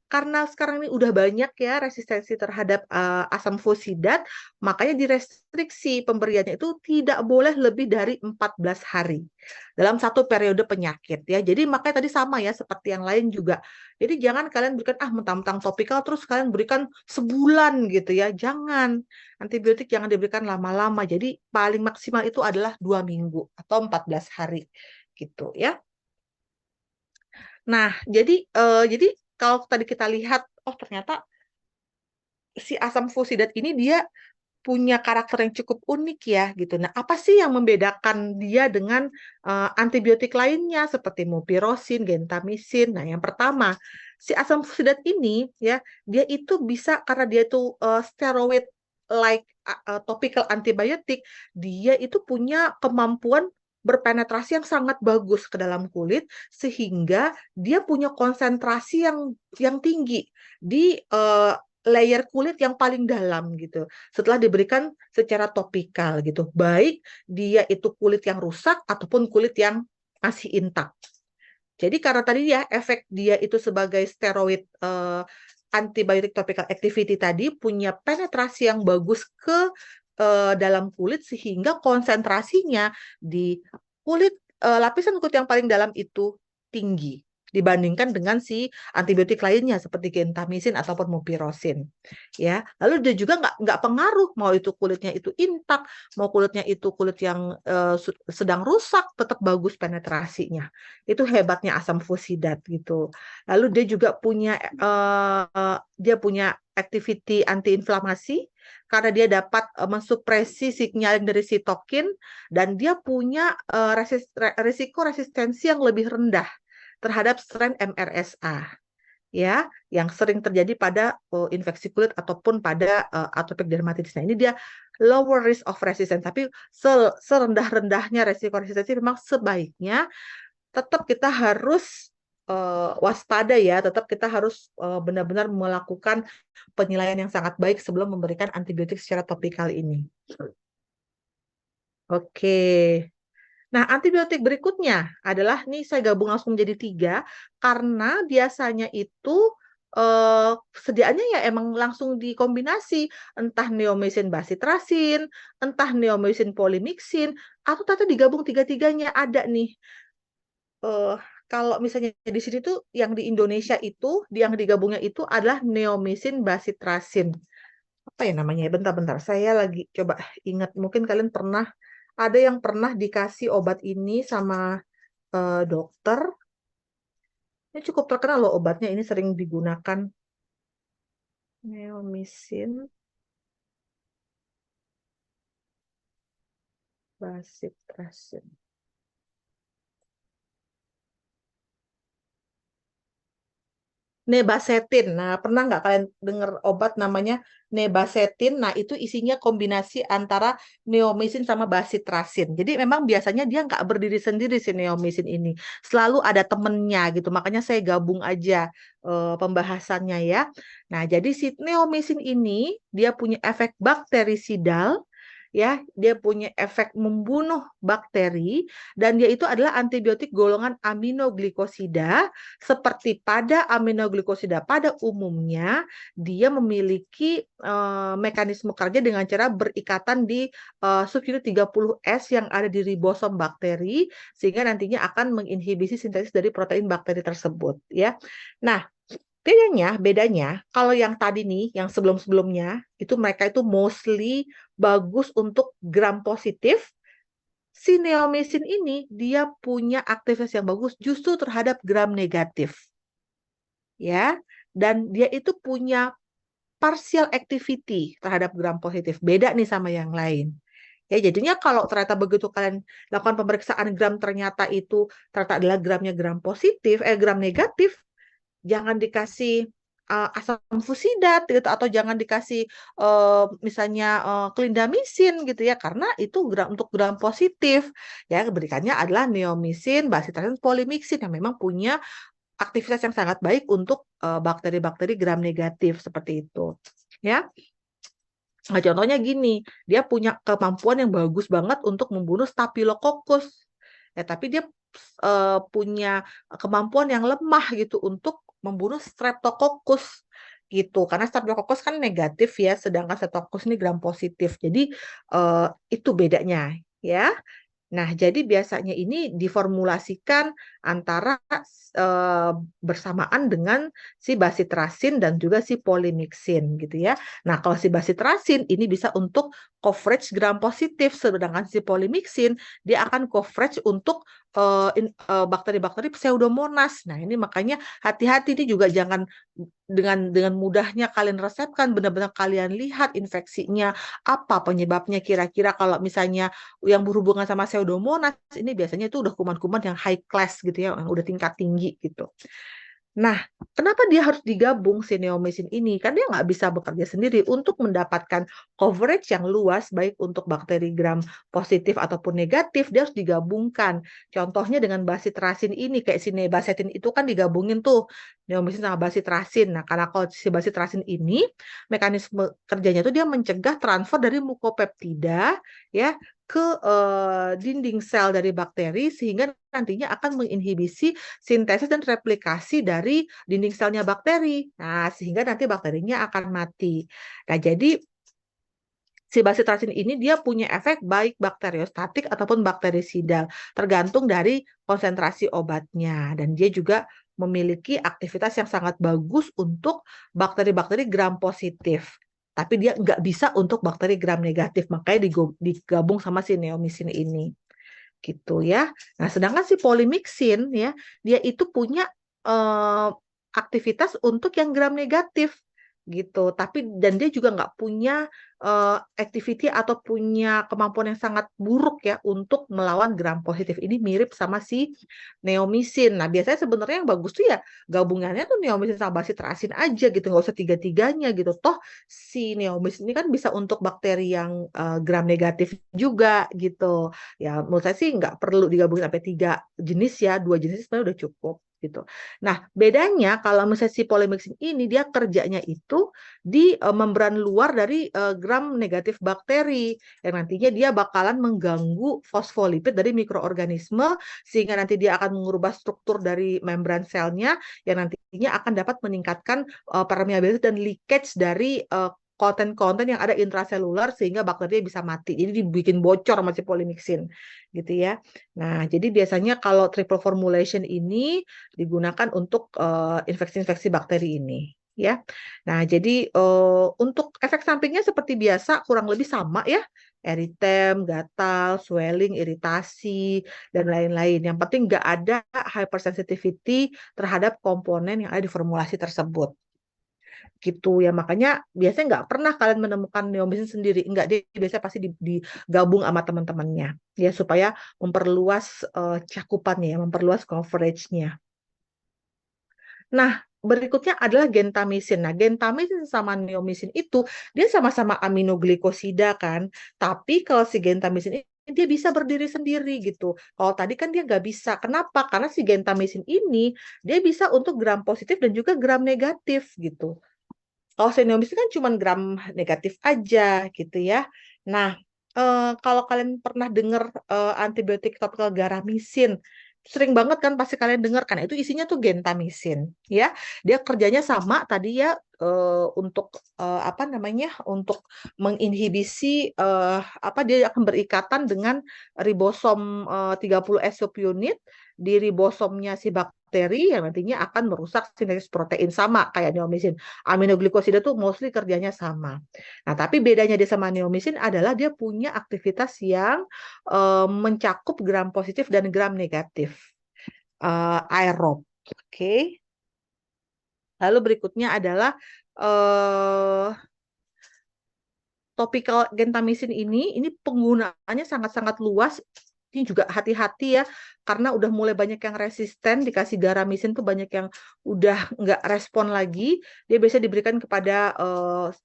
karena sekarang ini udah banyak ya resistensi terhadap asam fosidat, makanya direstriksi pemberiannya itu tidak boleh lebih dari 14 hari dalam satu periode penyakit ya. Jadi makanya tadi sama ya seperti yang lain juga. Jadi jangan kalian berikan mentang-mentang topikal terus kalian berikan sebulan gitu ya. Jangan. Antibiotik jangan diberikan lama-lama. Jadi paling maksimal itu adalah 2 minggu atau 14 hari gitu ya. Nah, jadi kalau tadi kita lihat, oh ternyata si asam fosidat ini dia punya karakter yang cukup unik ya gitu. Nah, apa sih yang membedakan dia dengan antibiotik lainnya seperti mupirocin, gentamisin? Nah, yang pertama, si asam fosidat ini ya, dia itu bisa karena dia itu steroid like topical antibiotik, dia itu punya kemampuan berpenetrasi yang sangat bagus ke dalam kulit sehingga dia punya konsentrasi yang tinggi di layer kulit yang paling dalam gitu setelah diberikan secara topikal gitu. Baik dia itu kulit yang rusak ataupun kulit yang masih intak. Jadi karena tadi ya efek dia itu sebagai steroid antibiotic topical activity tadi punya penetrasi yang bagus ke dalam kulit sehingga konsentrasinya di kulit lapisan kulit yang paling dalam itu tinggi dibandingkan dengan si antibiotik lainnya seperti gentamisin ataupun mupirocin ya. Lalu dia juga nggak pengaruh mau itu kulitnya itu intak, mau kulitnya itu kulit yang sedang rusak tetap bagus penetrasinya. Itu hebatnya asam fosidat gitu. Lalu dia punya activity antiinflamasi karena dia dapat mensupresi signaling dari sitokin dan dia punya risiko resistensi yang lebih rendah terhadap strain MRSA ya yang sering terjadi pada infeksi kulit ataupun pada atopic dermatitis. Nah, ini dia lower risk of resistance tapi serendah-rendahnya resiko resistensi memang sebaiknya tetap kita harus waspada ya, tetap kita harus benar-benar melakukan penilaian yang sangat baik sebelum memberikan antibiotik secara topikal ini. Oke. Nah, antibiotik berikutnya adalah, nih saya gabung langsung jadi 3, karena biasanya itu eh, sediaannya ya emang langsung dikombinasi, entah neomycin basitrasin, entah neomycin polymyxin, atau ternyata digabung tiga-tiganya ada nih. eh, Kalau misalnya di sini tuh yang di Indonesia itu yang digabungnya itu adalah neomycin basitrasin. Apa ya namanya? Bentar-bentar, saya lagi coba ingat. Mungkin kalian pernah ada yang pernah dikasih obat ini sama dokter. Ini cukup terkenal loh obatnya. Ini sering digunakan neomycin basitrasin. Nebasetin. Nah, pernah nggak kalian dengar obat namanya nebasetin? Nah, itu isinya kombinasi antara neomycin sama basitrasin. Jadi memang biasanya dia nggak berdiri sendiri si neomycin ini. Selalu ada temennya gitu. Makanya saya gabung aja pembahasannya ya. Nah, jadi si neomycin ini dia punya efek bakterisidal ya, dia punya efek membunuh bakteri dan dia itu adalah antibiotik golongan aminoglikosida seperti pada aminoglikosida pada umumnya, dia memiliki mekanisme kerja dengan cara berikatan di subunit 30S yang ada di ribosom bakteri, sehingga nantinya akan menginhibisi sintesis dari protein bakteri tersebut. Ya, nah bedanya kalau yang tadi nih, yang sebelum-sebelumnya itu mereka itu mostly bagus untuk gram positif. Si neomycin ini dia punya aktivitas yang bagus justru terhadap gram negatif ya, dan dia itu punya partial activity terhadap gram positif. Beda nih sama yang lain. Ya, jadinya kalau ternyata begitu kalian lakukan pemeriksaan gram ternyata itu ternyata adalah gramnya gram positif, gram negatif, jangan dikasih asam fusidat gitu, atau jangan dikasih misalnya clindamycin gitu ya, karena itu untuk gram positif ya, berikannya adalah neomisin, bacitracin, polymyxin yang memang punya aktivitas yang sangat baik untuk bakteri-bakteri gram negatif seperti itu ya. Nah, contohnya gini, dia punya kemampuan yang bagus banget untuk membunuh Staphylococcus. Ya, tapi dia punya kemampuan yang lemah gitu untuk membunuh Streptococcus gitu. Karena Streptococcus kan negatif ya, sedangkan Streptococcus ini gram positif. Jadi itu bedanya ya. Nah, jadi biasanya ini diformulasikan antara eh, bersamaan dengan si basitrasin dan juga si polymyxin gitu ya. Nah, kalau si basitrasin ini bisa untuk coverage gram positif, sedangkan si polymyxin dia akan coverage untuk bakteri-bakteri pseudomonas. Nah, ini makanya hati-hati, ini juga jangan dengan mudahnya kalian resepkan, benar-benar kalian lihat infeksinya apa penyebabnya kira-kira. Kalau misalnya yang berhubungan sama pseudomonas ini biasanya itu udah kuman-kuman yang high class gitu ya, yang udah tingkat tinggi gitu. Nah, kenapa dia harus digabung si neomycin ini? Kan dia nggak bisa bekerja sendiri untuk mendapatkan coverage yang luas, baik untuk bakteri gram positif ataupun negatif, dia harus digabungkan. Contohnya dengan basitrasin ini, kayak si nebacetin itu kan digabungin tuh, neomycin sama basitrasin. Nah, karena kalau si basitrasin ini, mekanisme kerjanya tuh dia mencegah transfer dari mukopeptida, ya, ke dinding sel dari bakteri, sehingga nantinya akan menginhibisi sintesis dan replikasi dari dinding selnya bakteri. Nah, sehingga nanti bakterinya akan mati. Nah, jadi si basitrasin ini dia punya efek baik bakteriostatik ataupun bakterisidal, tergantung dari konsentrasi obatnya. Dan dia juga memiliki aktivitas yang sangat bagus untuk bakteri-bakteri gram positif. Tapi dia nggak bisa untuk bakteri gram negatif, makanya digabung sama si neomycin ini gitu ya. Nah, sedangkan si polymyxin ya, dia itu punya eh, aktivitas untuk yang gram negatif gitu. Tapi dan dia juga nggak punya activity atau punya kemampuan yang sangat buruk ya untuk melawan gram positif. Ini mirip sama si neomycin. Nah, biasanya sebenarnya yang bagus tuh ya gabungannya tuh neomycin sama bacitracin aja gitu, nggak usah tiga-tiganya gitu. Toh si neomycin ini kan bisa untuk bakteri yang gram negatif juga gitu. Ya, menurut saya sih nggak perlu digabungin sampai 3 jenis ya, 2 jenis sebenarnya udah cukup gitu. Nah, bedanya kalau misalnya si polymyxin ini dia kerjanya itu di membran luar dari gram negatif bakteri yang nantinya dia bakalan mengganggu fosfolipid dari mikroorganisme sehingga nanti dia akan mengubah struktur dari membran selnya yang nantinya akan dapat meningkatkan permeabilitas dan leakage dari konten-konten yang ada intraselular sehingga bakteri bisa mati. Jadi dibikin bocor masih polymyxin gitu ya. Nah, jadi biasanya kalau triple formulation ini digunakan untuk infeksi-infeksi bakteri ini ya. Nah, jadi untuk efek sampingnya seperti biasa kurang lebih sama ya. Eritem, gatal, swelling, iritasi, dan lain-lain. Yang penting nggak ada hypersensitivity terhadap komponen yang ada di formulasi tersebut gitu ya. Makanya biasanya nggak pernah kalian menemukan neomycin sendiri, nggak, dia biasanya pasti digabung sama teman-temannya ya, supaya memperluas cakupannya ya, memperluas coveragenya. Nah, berikutnya adalah gentamicin. Nah, gentamicin sama neomycin itu dia sama-sama aminoglikosida kan, tapi kalau si gentamicin ini dia bisa berdiri sendiri gitu. Kalau tadi kan dia nggak bisa. Kenapa? Karena si gentamicin ini dia bisa untuk gram positif dan juga gram negatif gitu. Kalau Xeniobis kan cuma gram negatif aja gitu ya. Nah, kalau kalian pernah dengar antibiotik topikal garamicin, sering banget kan pasti kalian dengar kan itu isinya tuh gentamicin ya. Dia kerjanya sama tadi ya, untuk apa namanya? Untuk menginhibisi apa, dia akan berikatan dengan ribosom 30 S subunit di ribosomnya si bakteri yang nantinya akan merusak sintesis protein, sama kayak neomycin. Aminoglikosida tuh mostly kerjanya sama. Nah, tapi bedanya dia sama neomycin adalah dia punya aktivitas yang mencakup gram positif dan gram negatif, aerob. Oke. Lalu berikutnya adalah eh topikal gentamicin ini penggunaannya sangat-sangat luas ini juga hati-hati ya, karena udah mulai banyak yang resisten, dikasih garamisin tuh banyak yang udah nggak respon lagi. Dia biasa diberikan kepada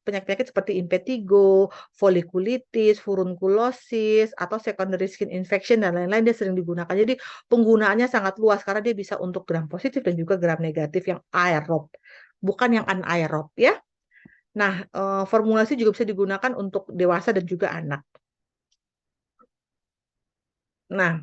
penyakit-penyakit seperti impetigo, folikulitis, furunkulosis, atau secondary skin infection dan lain-lain, dia sering digunakan. Jadi penggunaannya sangat luas karena dia bisa untuk gram positif dan juga gram negatif yang aerob, bukan yang anaerob ya. Nah, formulasi juga bisa digunakan untuk dewasa dan juga anak. Nah,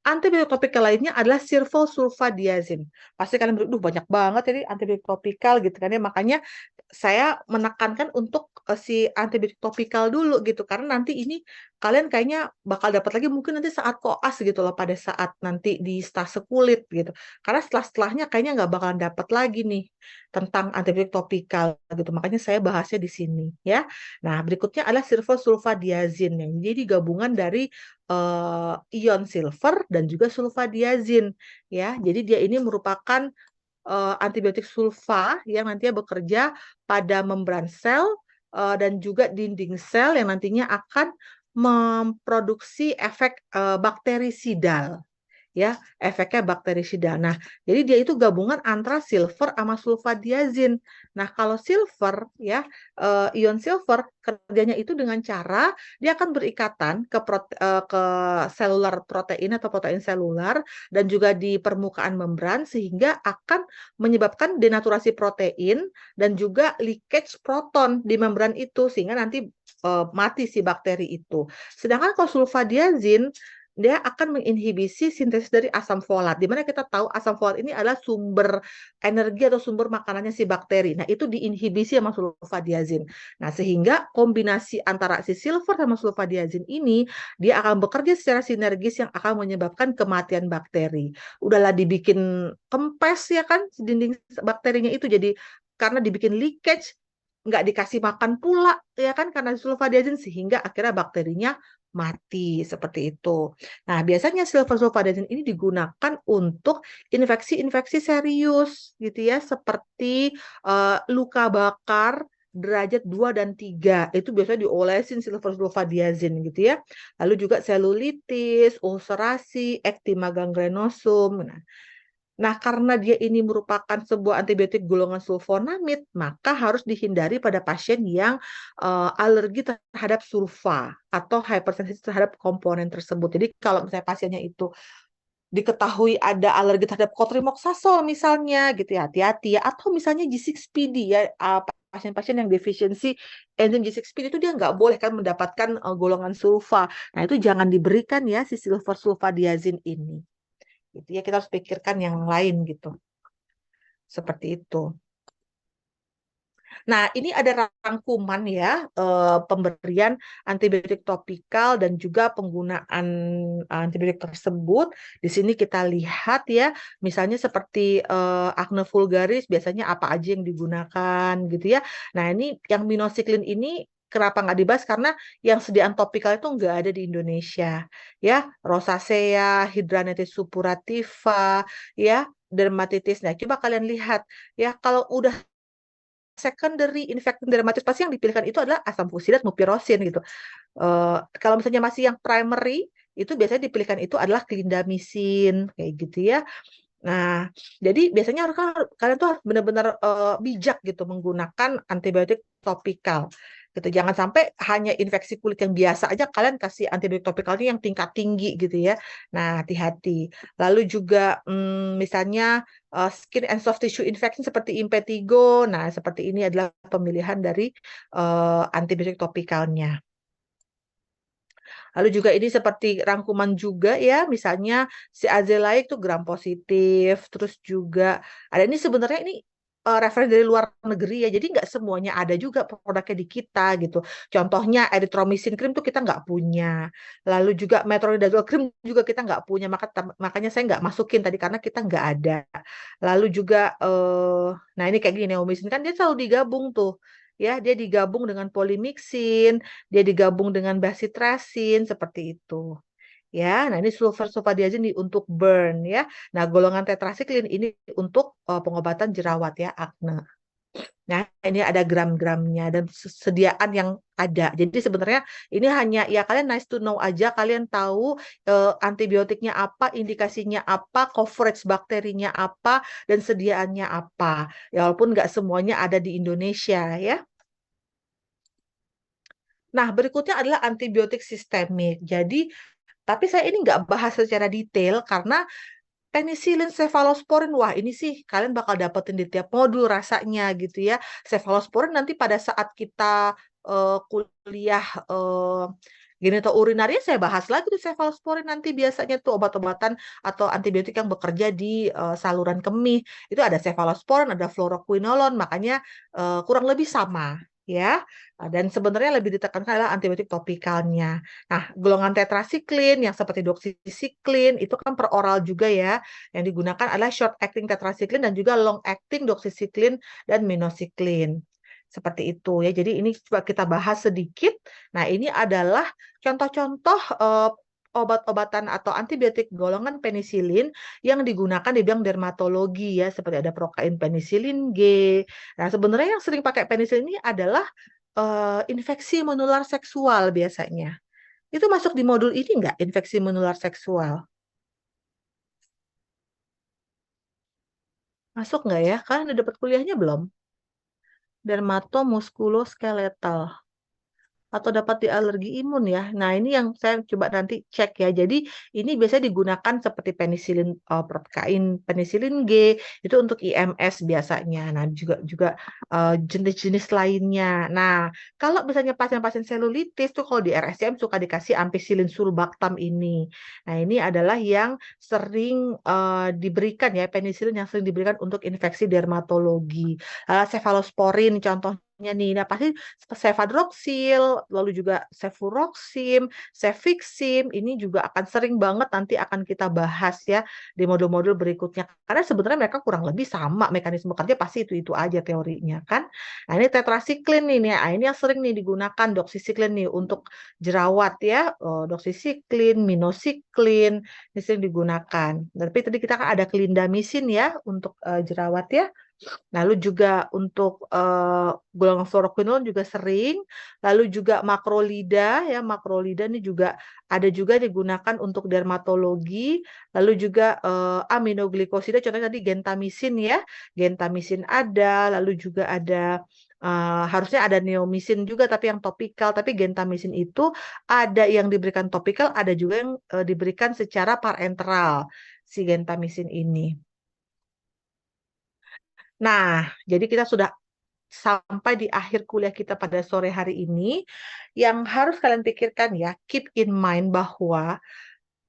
antibiotik topikal lainnya adalah sulfadiazin. Pasti kalian berpikir, duh banyak banget jadi antibiotik topikal gitu kan ya. Makanya saya menekankan untuk si antibiotik topikal dulu gitu. Karena nanti ini kalian kayaknya bakal dapat lagi mungkin nanti saat koas gitu loh. Pada saat nanti di stase kulit gitu. Karena setelahnya kayaknya nggak bakalan dapat lagi nih tentang antibiotik topikal gitu. Makanya saya bahasnya di sini ya. Nah, berikutnya adalah sulfadiazin. Jadi gabungan dari ion silver dan juga sulfadiazin ya. Jadi dia ini merupakan antibiotik sulfa yang nantinya bekerja pada membran sel dan juga dinding sel yang nantinya akan memproduksi efek bakterisidal ya, efeknya bakterisida. Nah, jadi dia itu gabungan antara silver sama sulfadiazin. Nah, kalau silver ya, ion silver kerjanya itu dengan cara dia akan berikatan ke selular protein atau protein selular dan juga di permukaan membran sehingga akan menyebabkan denaturasi protein dan juga leakage proton di membran itu sehingga nanti mati si bakteri itu. Sedangkan kalau sulfadiazin dia akan menginhibisi sintesis dari asam folat, di mana kita tahu asam folat ini adalah sumber energi atau sumber makanannya si bakteri. Nah, itu diinhibisi sama sulfadiazin. Nah, sehingga kombinasi antara si silver sama sulfadiazin ini, dia akan bekerja secara sinergis yang akan menyebabkan kematian bakteri. Udahlah dibikin kempes ya kan, dinding bakterinya itu jadi karena dibikin leakage, nggak dikasih makan pula ya kan karena sulfadiazin sehingga akhirnya bakterinya mati seperti itu. Nah, biasanya silver sulfadiazin ini digunakan untuk infeksi-infeksi serius gitu ya, seperti luka bakar derajat 2 dan 3. Itu biasanya diolesin silver sulfadiazin gitu ya. Lalu juga selulitis, ulcerasi, eczema gangrenosum. Nah, karena dia ini merupakan sebuah antibiotik golongan sulfonamid, maka harus dihindari pada pasien yang alergi terhadap sulfa atau hypersensitif terhadap komponen tersebut. Jadi kalau misalnya pasiennya itu diketahui ada alergi terhadap cotrimoxazole misalnya gitu ya, hati-hati ya. Atau misalnya G6PD ya, pasien-pasien yang defisiensi enzim G6PD itu dia nggak boleh kan mendapatkan golongan sulfa. Nah, itu jangan diberikan ya si silver sulfadiazin ini gitu ya, kita harus pikirkan yang lain gitu seperti itu. Nah, ini ada rangkuman ya, pemberian antibiotik topikal dan juga penggunaan antibiotik tersebut. Di sini kita lihat ya, misalnya seperti acne vulgaris biasanya apa aja yang digunakan gitu ya. Nah, ini yang minocycline ini kenapa nggak dibahas? Karena yang sediaan topikal itu nggak ada di Indonesia. Ya, rosacea, hidradenitis suppurativa, ya, dermatitis. Nah, coba kalian lihat ya, kalau udah secondary infected dermatitis pasti yang dipilihkan itu adalah asam fusilat mupirocin gitu. Kalau misalnya masih yang primary itu biasanya dipilihkan itu adalah clindamycin kayak gitu ya. Nah, jadi biasanya kalian tuh harus benar-benar bijak gitu menggunakan antibiotik topikal. Gitu. Jangan sampai hanya infeksi kulit yang biasa aja kalian kasih antibiotik topikalnya yang tingkat tinggi gitu ya. Nah, hati-hati. Lalu juga misalnya skin and soft tissue infection seperti impetigo. Nah, seperti ini adalah pemilihan dari antibiotik topikalnya. Lalu juga ini seperti rangkuman juga ya, misalnya si azelaic itu gram positif, terus juga ada ini sebenarnya ini referensi dari luar negeri ya, jadi nggak semuanya ada juga produknya di kita gitu. Contohnya erythromycin cream tuh kita nggak punya. Lalu juga metronidazole cream juga kita nggak punya, makanya saya nggak masukin tadi karena kita nggak ada. Lalu juga, nah ini kayak gini, neomycin kan dia selalu digabung tuh. Ya, dia digabung dengan polimixin, dia digabung dengan basitrasin seperti itu. Ya, nah ini sulfadiazin untuk burn ya. Nah, golongan tetrasiklin ini untuk pengobatan jerawat ya, akne. Nah, ini ada gram-gramnya dan sediaan yang ada. Jadi sebenarnya ini hanya ya kalian nice to know aja, kalian tahu antibiotiknya apa, indikasinya apa, coverage bakterinya apa, dan sediaannya apa. Ya walaupun nggak semuanya ada di Indonesia ya. Nah, berikutnya adalah antibiotik sistemik. Jadi, tapi saya ini nggak bahas secara detail karena Penicillin, cefalosporin, wah ini sih kalian bakal dapetin di tiap modul rasanya gitu ya. Cefalosporin nanti pada saat kita kuliah genitourinaria saya bahas lagi tuh cefalosporin nanti biasanya tuh obat-obatan atau antibiotik yang bekerja di saluran kemih. Itu ada cefalosporin, ada fluoroquinolone, makanya kurang lebih sama ya. Dan sebenarnya lebih ditekankan adalah antibiotik topikalnya. Nah, golongan tetrasiklin yang seperti doxycycline itu kan per oral juga ya. Yang digunakan adalah short acting tetrasiklin dan juga long acting doxycycline dan minocycline. Seperti itu ya. Jadi ini coba kita bahas sedikit. Nah, ini adalah contoh-contoh obat-obatan atau antibiotik golongan penisilin yang digunakan di bidang dermatologi ya, seperti ada prokain penisilin G. Nah, sebenarnya yang sering pakai penisilin ini adalah infeksi menular seksual biasanya. Itu masuk di modul ini nggak, infeksi menular seksual? Masuk nggak ya? Kalian udah dapat kuliahnya belum? Dermatomuskuloskeletal. Atau dapat di alergi imun ya. Nah, ini yang saya coba nanti cek ya. Jadi, ini biasanya digunakan seperti penisilin prokain, penisilin G, itu untuk IMS biasanya. Nah, juga juga jenis-jenis lainnya. Nah, kalau misalnya pasien-pasien selulitis tuh kalau di RSCM suka dikasih ampicillin sulbactam ini. Nah, ini adalah yang sering diberikan ya, penisilin yang sering diberikan untuk infeksi dermatologi. Cefalosporin contohnya nih. Nah, pasti cefadroxil, lalu juga cefuroxim, cefixim, ini juga akan sering banget nanti akan kita bahas ya di modul-modul berikutnya. Karena sebenarnya mereka kurang lebih sama mekanisme kerja pasti itu aja teorinya kan. Nah, ini tetrasiklin nih, nah, ini yang sering nih digunakan doxycycline nih untuk jerawat ya, doxycycline, minocycline, ini sering digunakan. Tapi tadi kita kan ada clindamycin ya untuk jerawat ya. Lalu juga untuk golongan fluoroquinolone juga sering. Lalu juga makrolida ya, makrolida ini juga ada juga digunakan untuk dermatologi. Lalu juga aminoglikosida, contohnya tadi gentamisin ya, gentamisin ada. Lalu juga ada harusnya ada neomisin juga tapi yang topikal. Tapi gentamisin itu ada yang diberikan topikal, ada juga yang diberikan secara parenteral si gentamisin ini. Nah, jadi kita sudah sampai di akhir kuliah kita pada sore hari ini, yang harus kalian pikirkan ya, keep in mind bahwa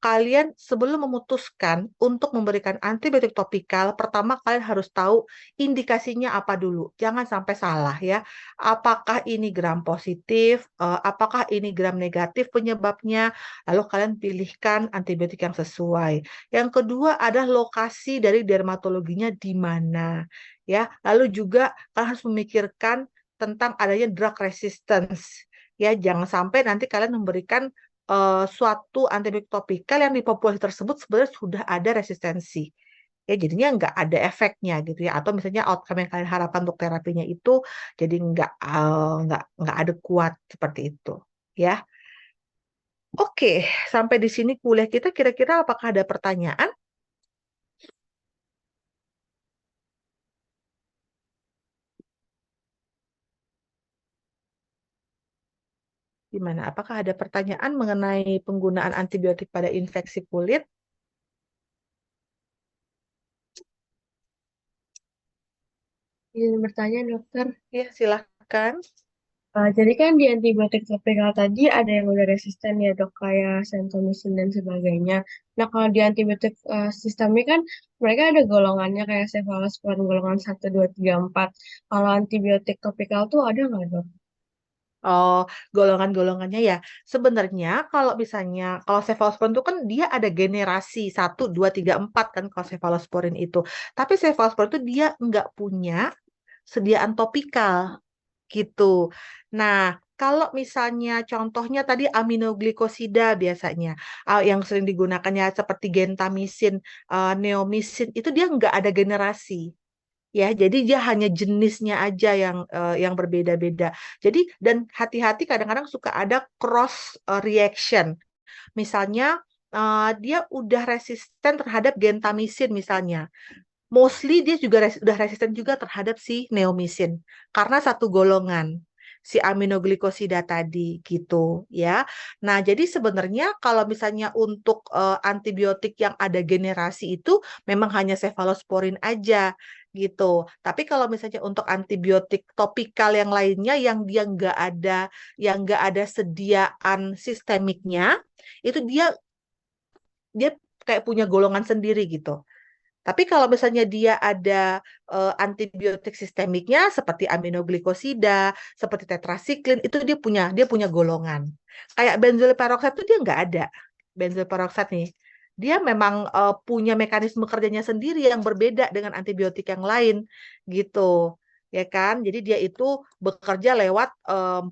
kalian sebelum memutuskan untuk memberikan antibiotik topikal, pertama kalian harus tahu indikasinya apa dulu. Jangan sampai salah ya. Apakah ini gram positif, apakah ini gram negatif penyebabnya, lalu kalian pilihkan antibiotik yang sesuai. Yang kedua adalah lokasi dari dermatologinya di mana. Ya, lalu juga kalian harus memikirkan tentang adanya drug resistance. Ya, jangan sampai nanti kalian memberikan suatu antibiotik topikal yang di populasi tersebut sebenarnya sudah ada resistensi. Ya, jadinya nggak ada efeknya gitu ya. Atau misalnya outcome yang kalian harapkan untuk terapinya itu jadi nggak ada kuat seperti itu. Ya, oke. Sampai di sini kuliah kita kira-kira apakah ada pertanyaan? Gimana? Apakah ada pertanyaan mengenai penggunaan antibiotik pada infeksi kulit? izin bertanya dokter. Ya, silakan. Jadi kan di antibiotik topikal tadi ada yang udah resisten ya dok, kayak sentomycin dan sebagainya. Nah kalau di antibiotik sistemik kan mereka ada golongannya kayak cephalosporin golongan 1, 2, 3, 4. Kalau antibiotik topikal tuh ada nggak dok? Oh, golongan-golongannya ya. Sebenarnya kalau misalnya kalau cefalosporin itu kan dia ada generasi 1, 2, 3, 4 kan kalau cefalosporin itu. Tapi cefalosporin itu dia nggak punya sediaan topikal gitu. Nah, kalau misalnya contohnya tadi aminoglikosida biasanya yang sering digunakannya seperti gentamisin, neomisin itu dia nggak ada generasi. ya. Jadi dia hanya jenisnya aja yang berbeda-beda. Jadi dan hati-hati kadang-kadang suka ada cross reaction. Misalnya dia udah resisten terhadap gentamisin misalnya. Mostly dia juga udah resisten juga terhadap si neomisin karena satu golongan si aminoglikosida tadi gitu ya. Nah, jadi sebenarnya kalau misalnya untuk antibiotik yang ada generasi itu memang hanya cefalosporin aja gitu. Tapi kalau misalnya untuk antibiotik topikal yang lainnya yang dia nggak ada sediaan sistemiknya, itu dia dia kayak punya golongan sendiri gitu. Tapi kalau misalnya dia ada antibiotik sistemiknya seperti aminoglikosida, seperti tetrasiklin, itu dia punya golongan. Kayak benzoyl peroxide itu dia nggak ada. Benzoyl peroxide nih, dia memang punya mekanisme kerjanya sendiri yang berbeda dengan antibiotik yang lain gitu. Ya kan? Jadi dia itu bekerja lewat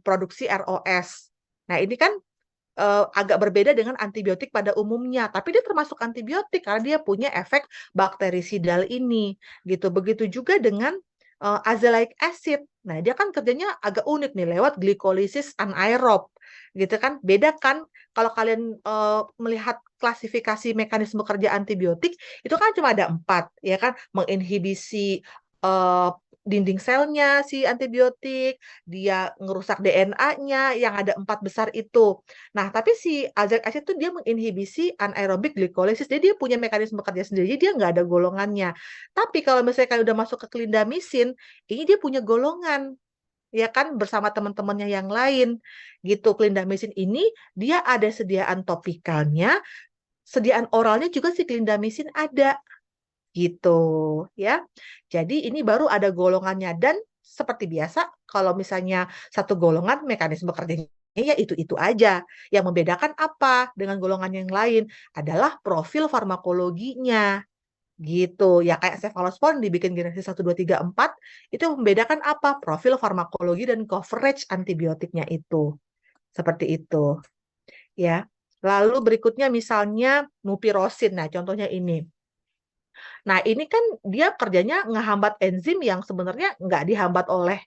produksi ROS. Nah, ini kan agak berbeda dengan antibiotik pada umumnya, tapi dia termasuk antibiotik karena dia punya efek bakterisidal ini, gitu. Begitu juga dengan azelaic acid. Nah, dia kan kerjanya agak unik nih lewat glikolisis anaerob, gitu kan? Beda kan kalau kalian melihat klasifikasi mekanisme kerja antibiotik itu kan cuma ada 4, ya kan? Menginhibisi eh, dinding selnya si antibiotik, dia ngerusak DNA-nya yang ada 4 besar itu. Nah, tapi si azelaic acid itu dia menginhibisi anaerobic glycolysis. Jadi dia punya mekanisme kerja sendiri. Jadi dia nggak ada golongannya. Tapi kalau misalnya kalian udah masuk ke clindamycin, ini dia punya golongan, ya kan, bersama teman-temannya yang lain. Gitu. Clindamycin ini dia ada sediaan topikalnya, sediaan oralnya juga si clindamycin ada. Gitu, ya. Jadi ini baru ada golongannya dan seperti biasa kalau misalnya satu golongan mekanisme kerjanya ya itu-itu aja. Yang membedakan apa dengan golongan yang lain adalah profil farmakologinya. Gitu. Ya kayak cefalosporin dibikin generasi 1, 2, 3, 4 itu yang membedakan apa? Profil farmakologi dan coverage antibiotiknya itu. Seperti itu, ya. Lalu berikutnya misalnya mupirocin. Nah, contohnya ini. Nah, ini kan dia kerjanya ngehambat enzim yang sebenarnya nggak dihambat oleh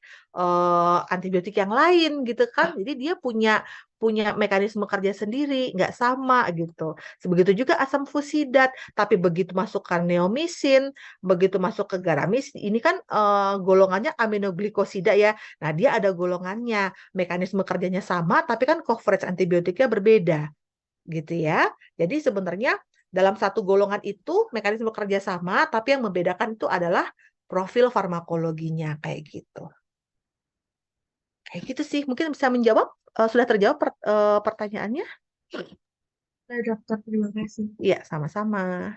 antibiotik yang lain gitu kan. Jadi dia punya punya mekanisme kerja sendiri, nggak sama gitu. Begitu juga asam fusidat, tapi begitu masuk ke neomisin, begitu masuk ke garamisin, ini kan golongannya aminoglikosida ya. Nah, dia ada golongannya, mekanisme kerjanya sama, tapi kan coverage antibiotiknya berbeda gitu ya. Jadi sebenarnya dalam satu golongan itu mekanisme kerja sama, tapi yang membedakan itu adalah profil farmakologinya kayak gitu. Kayak gitu sih. Mungkin bisa menjawab, sudah terjawab pertanyaannya? Nah, dokter, terima kasih. Iya, sama-sama.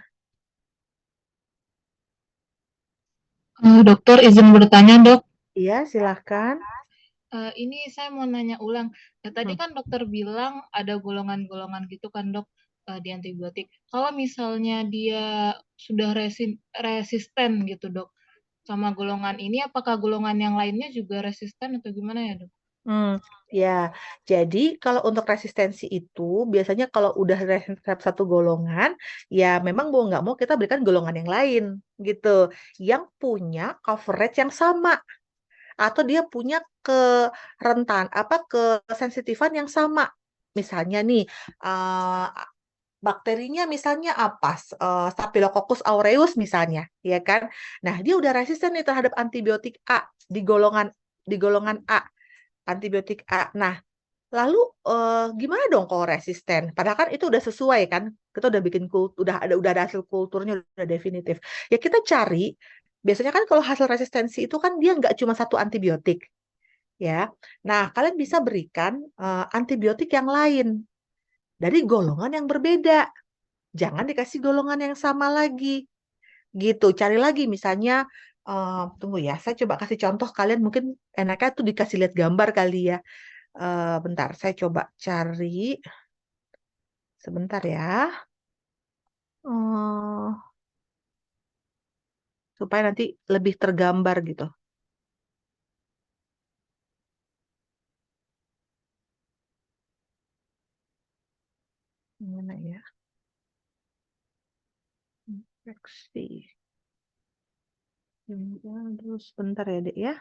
Dokter izin bertanya, Dok. Iya, silahkan. Ini saya mau nanya ulang. Ya, tadi Hmm. kan dokter bilang ada golongan-golongan gitu kan, Dok, di antibiotik. Kalau misalnya dia sudah resisten gitu, Dok, sama golongan ini, apakah golongan yang lainnya juga resisten atau gimana ya, Dok? Hmm, ya, jadi kalau untuk resistensi itu biasanya kalau udah terhadap satu golongan, ya memang mau nggak mau kita berikan golongan yang lain gitu, yang punya coverage yang sama atau dia punya kesensitifan yang sama. Misalnya nih, eh, bakterinya misalnya apa? Staphylococcus aureus misalnya, ya kan? Nah, dia udah resisten nih terhadap antibiotik A di golongan A, antibiotik A. Nah, lalu gimana dong kalau resisten? Padahal kan itu udah sesuai kan? Kita udah bikin udah ada hasil kulturnya udah definitif. Ya kita cari. Biasanya kan kalau hasil resistensi itu kan dia nggak cuma satu antibiotik, ya. Nah, kalian bisa berikan antibiotik yang lain dari golongan yang berbeda. Jangan dikasih golongan yang sama lagi. Gitu. Cari lagi misalnya tunggu ya, saya coba kasih contoh kalian mungkin enaknya tuh dikasih lihat gambar kali ya. Bentar, saya coba cari sebentar ya. Oh, supaya nanti lebih tergambar gitu. Gimana ya? Infeksi. Ya, terus bentar ya, Dek ya.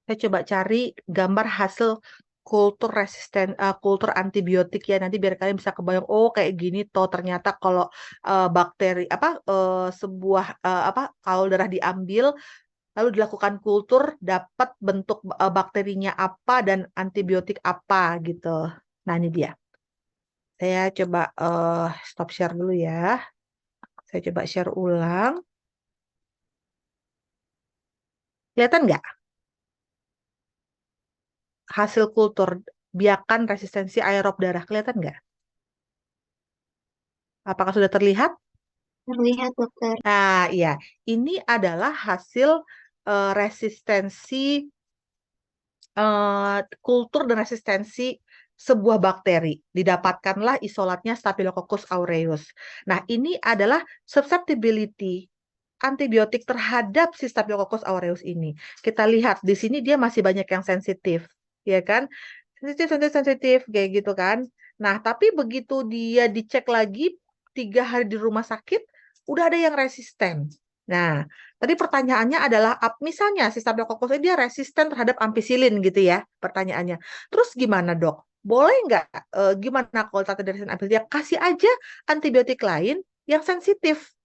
Saya coba cari gambar hasil kultur antibiotik ya, nanti biar kalian bisa kebayang, oh kayak gini toh ternyata kalau bakteri sebuah kalau darah diambil lalu dilakukan kultur dapat bentuk bakterinya apa dan antibiotik apa gitu. Nah, ini dia. Saya coba stop share dulu ya. Saya coba share ulang. Kelihatan nggak hasil kultur biakan resistensi aerob darah? Kelihatan nggak? Apakah sudah terlihat? Terlihat, dokter. Nah, iya. Ini adalah hasil resistensi kultur dan resistensi sebuah bakteri. Didapatkanlah isolatnya Staphylococcus aureus. Nah, ini adalah susceptibility antibiotik terhadap si Staphylococcus aureus ini. Kita lihat di sini dia masih banyak yang sensitif, ya kan? Sensitif kayak gitu kan. Nah, tapi begitu dia dicek lagi 3 hari di rumah sakit, udah ada yang resisten. Nah, tadi pertanyaannya adalah, misalnya si Staphylococcus ini dia resisten terhadap ampicillin gitu ya, pertanyaannya. Terus gimana dok? Boleh nggak? Gimana kalau ternyata resisten ampicillin? Ya kasih aja antibiotik lain yang sensitif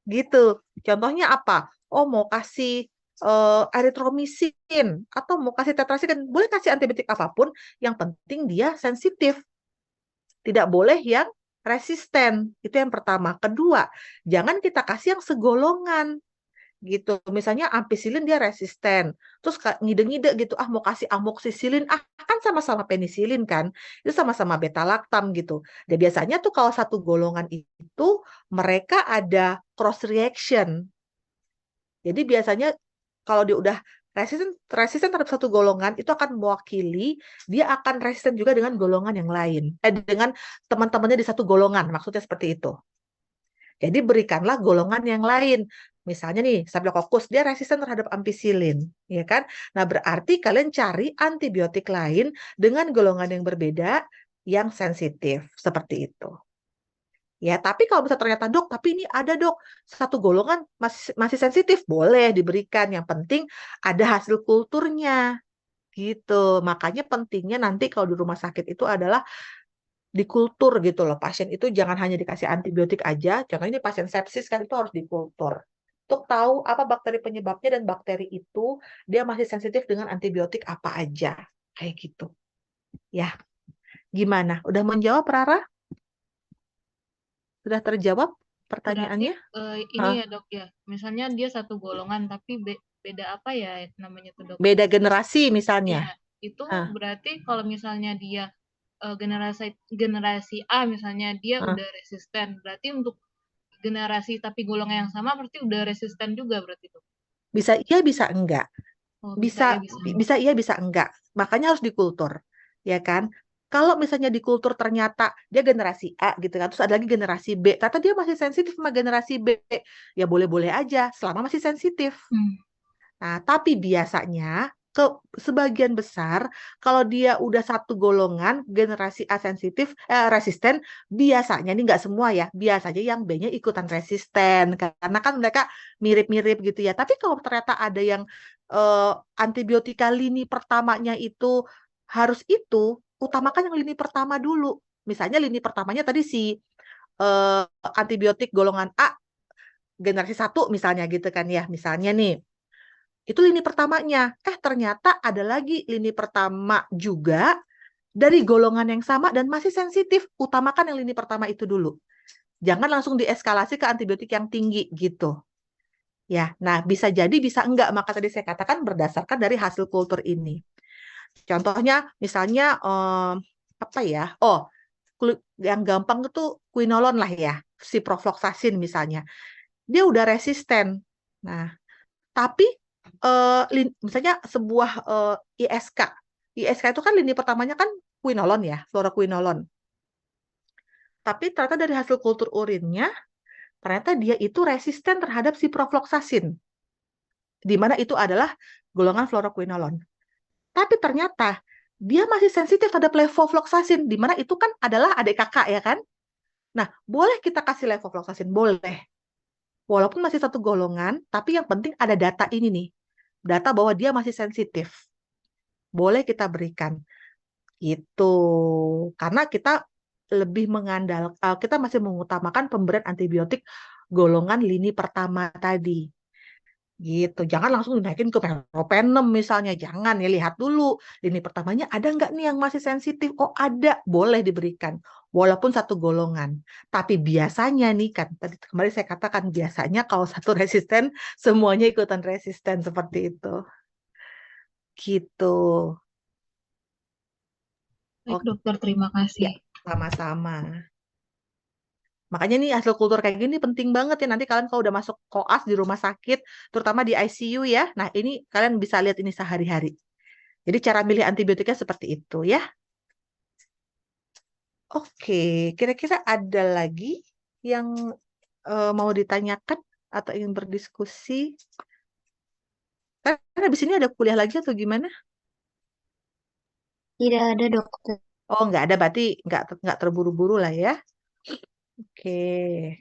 gitu. Contohnya apa? Oh, mau kasih erythromycin atau mau kasih tetracycline, boleh kasih antibiotik apapun, yang penting dia sensitif. Tidak boleh yang resisten. Itu yang pertama. Kedua, jangan kita kasih yang segolongan gitu. Misalnya ampicillin dia resisten. Terus ngide-ngide gitu, mau kasih amoxicillin, kan sama-sama penisilin kan. Itu sama-sama beta laktam gitu. Dan biasanya tuh kalau satu golongan itu mereka ada cross reaction. Jadi biasanya kalau dia udah resisten terhadap satu golongan, itu akan mewakili dia akan resisten juga dengan golongan yang lain. Dengan teman-temannya di satu golongan, maksudnya seperti itu. Jadi berikanlah golongan yang lain. Misalnya nih, Staphylococcus, dia resisten terhadap ampicillin, ya kan? Nah, berarti kalian cari antibiotik lain dengan golongan yang berbeda yang sensitif, seperti itu. Ya, tapi kalau bisa ternyata dok, tapi ini ada dok, satu golongan masih sensitif, boleh diberikan. Yang penting ada hasil kulturnya, gitu. Makanya pentingnya nanti kalau di rumah sakit itu adalah dikultur gitu loh. Pasien itu jangan hanya dikasih antibiotik aja. Contohnya ini pasien sepsis kan itu harus dikultur. Untuk tahu apa bakteri penyebabnya dan bakteri itu dia masih sensitif dengan antibiotik apa aja. Kayak gitu. Ya, gimana? Udah menjawab Rara? Sudah terjawab Berarti pertanyaannya? ini Hah? ya dok ya, misalnya dia satu golongan tapi beda apa ya namanya tuh dok? Beda generasi misalnya. Ya, itu Ah, berarti kalau misalnya dia generasi A misalnya dia ah. udah resisten, berarti untuk generasi tapi golongan yang sama berarti udah resisten juga berarti tuh. Bisa iya, bisa enggak. Oh, bisa Bisa ya, bisa. bisa iya, bisa enggak. Makanya harus dikultur, ya kan? Kalau misalnya dikultur ternyata dia generasi A gitu kan, terus ada lagi generasi B, ternyata dia masih sensitif sama generasi B, ya boleh-boleh aja selama masih sensitif. Hmm. Nah, tapi biasanya ke sebagian besar kalau dia udah satu golongan generasi A sensitif resisten, biasanya ini nggak semua ya, biasanya yang B-nya ikutan resisten karena kan mereka mirip-mirip gitu ya. Tapi kalau ternyata ada yang eh, antibiotika lini pertamanya itu harus utamakan yang lini pertama dulu. Misalnya lini pertamanya tadi si eh, antibiotik golongan A generasi 1 misalnya gitu kan ya, misalnya nih. Itu lini pertamanya. Ternyata ada lagi lini pertama juga dari golongan yang sama dan masih sensitif. Utamakan yang lini pertama itu dulu. Jangan langsung dieskalasi ke antibiotik yang tinggi gitu. Ya, nah bisa jadi bisa enggak. Maka tadi saya katakan berdasarkan dari hasil kultur ini. Contohnya misalnya apa ya? Oh, yang gampang itu quinolon lah ya, ciprofloxacin misalnya. Dia udah resisten. Nah, tapi misalnya sebuah ISK. ISK itu kan lini pertamanya kan quinolon ya, fluoroquinolon. Tapi ternyata dari hasil kultur urinnya, ternyata dia itu resisten terhadap ciprofloxacin, di mana itu adalah golongan fluoroquinolon. Tapi ternyata dia masih sensitif terhadap levofloxacin, di mana itu kan adalah adik kakak ya kan? Nah, boleh kita kasih levofloxacin, boleh. Walaupun masih satu golongan, tapi yang penting ada data ini nih. Data bahwa dia masih sensitif. Boleh kita berikan. Gitu. Karena kita lebih mengandalkan, kita masih mengutamakan pemberian antibiotik golongan lini pertama tadi. Gitu. Jangan langsung dinaikin ke meropenem misalnya. Jangan ya, lihat dulu. Lini pertamanya ada nggak nih yang masih sensitif? Oh ada, boleh diberikan. Walaupun satu golongan. Tapi biasanya nih kan, tadi kemarin saya katakan biasanya kalau satu resisten, semuanya ikutan resisten seperti itu. Gitu. Baik, Oke, dokter, terima ya, kasih. sama-sama. Makanya nih hasil kultur kayak gini penting banget ya. Nanti kalian kalau udah masuk koas di rumah sakit, terutama di ICU ya. Nah ini kalian bisa lihat ini sehari-hari. Jadi cara milih antibiotiknya seperti itu ya. Oke, kira-kira ada lagi yang mau ditanyakan atau ingin berdiskusi? Karena habis ini ada kuliah lagi atau gimana? Tidak ada dokter. Oh, nggak ada, berarti nggak terburu-buru lah ya. Oke.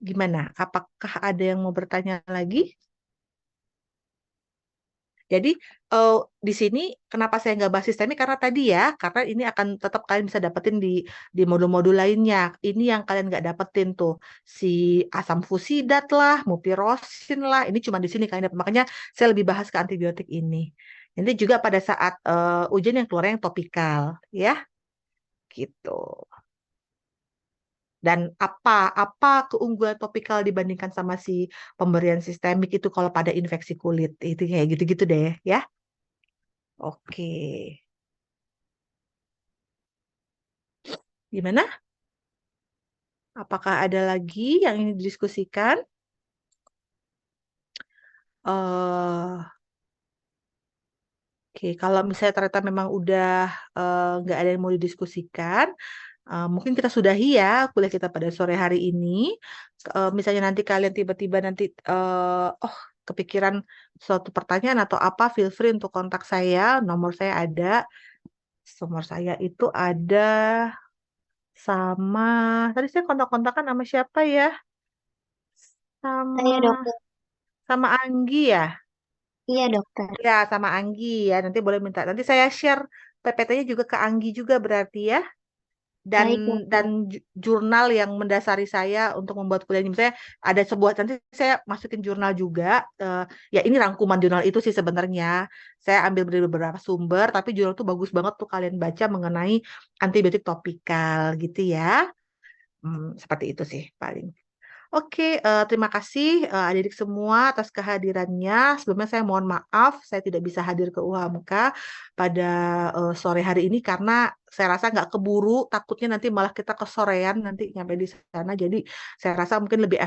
Gimana? Apakah ada yang mau bertanya lagi? Jadi di sini kenapa saya nggak bahas sistemik karena tadi ya, karena ini akan tetap kalian bisa dapetin di modul-modul lainnya. Ini yang kalian nggak dapetin tuh si asam fusidat lah, mupirocin lah. Ini cuma di sini kalian dapet. Makanya saya lebih bahas ke antibiotik ini. Nanti juga pada saat ujian yang keluar yang topikal, ya, gitu. Dan apa keunggulan topikal dibandingkan sama si pemberian sistemik itu kalau pada infeksi kulit itu kayak gitu-gitu deh, ya. Oke. Gimana? Apakah ada lagi yang ingin didiskusikan? Oke, kalau misalnya ternyata memang udah nggak ada yang mau didiskusikan, mungkin kita sudahi ya kuliah kita pada sore hari ini. Misalnya nanti kalian tiba-tiba nanti kepikiran suatu pertanyaan atau apa, feel free untuk kontak saya. Nomor saya ada. Nomor saya itu ada sama tadi saya kontak-kontakan sama siapa ya? Sama Saya dokter. sama Anggi ya. Iya dokter. Ya, sama Anggi ya. Nanti boleh minta. Nanti saya share PPT-nya juga ke Anggi juga berarti ya. Dan Baik dokter. jurnal yang mendasari saya untuk membuat kuliah ini. Misalnya ada sebuah nanti saya masukin jurnal juga. Ya ini rangkuman jurnal itu sih sebenarnya. Saya ambil dari beberapa sumber, tapi jurnal itu bagus banget tuh kalian baca mengenai antibiotik topikal gitu ya. Seperti itu sih paling. Oke, terima kasih adik-adik semua atas kehadirannya. Sebelumnya saya mohon maaf, saya tidak bisa hadir ke UHMK pada sore hari ini karena saya rasa nggak keburu, takutnya nanti malah kita kesorean nanti nyampe di sana. Jadi saya rasa mungkin lebih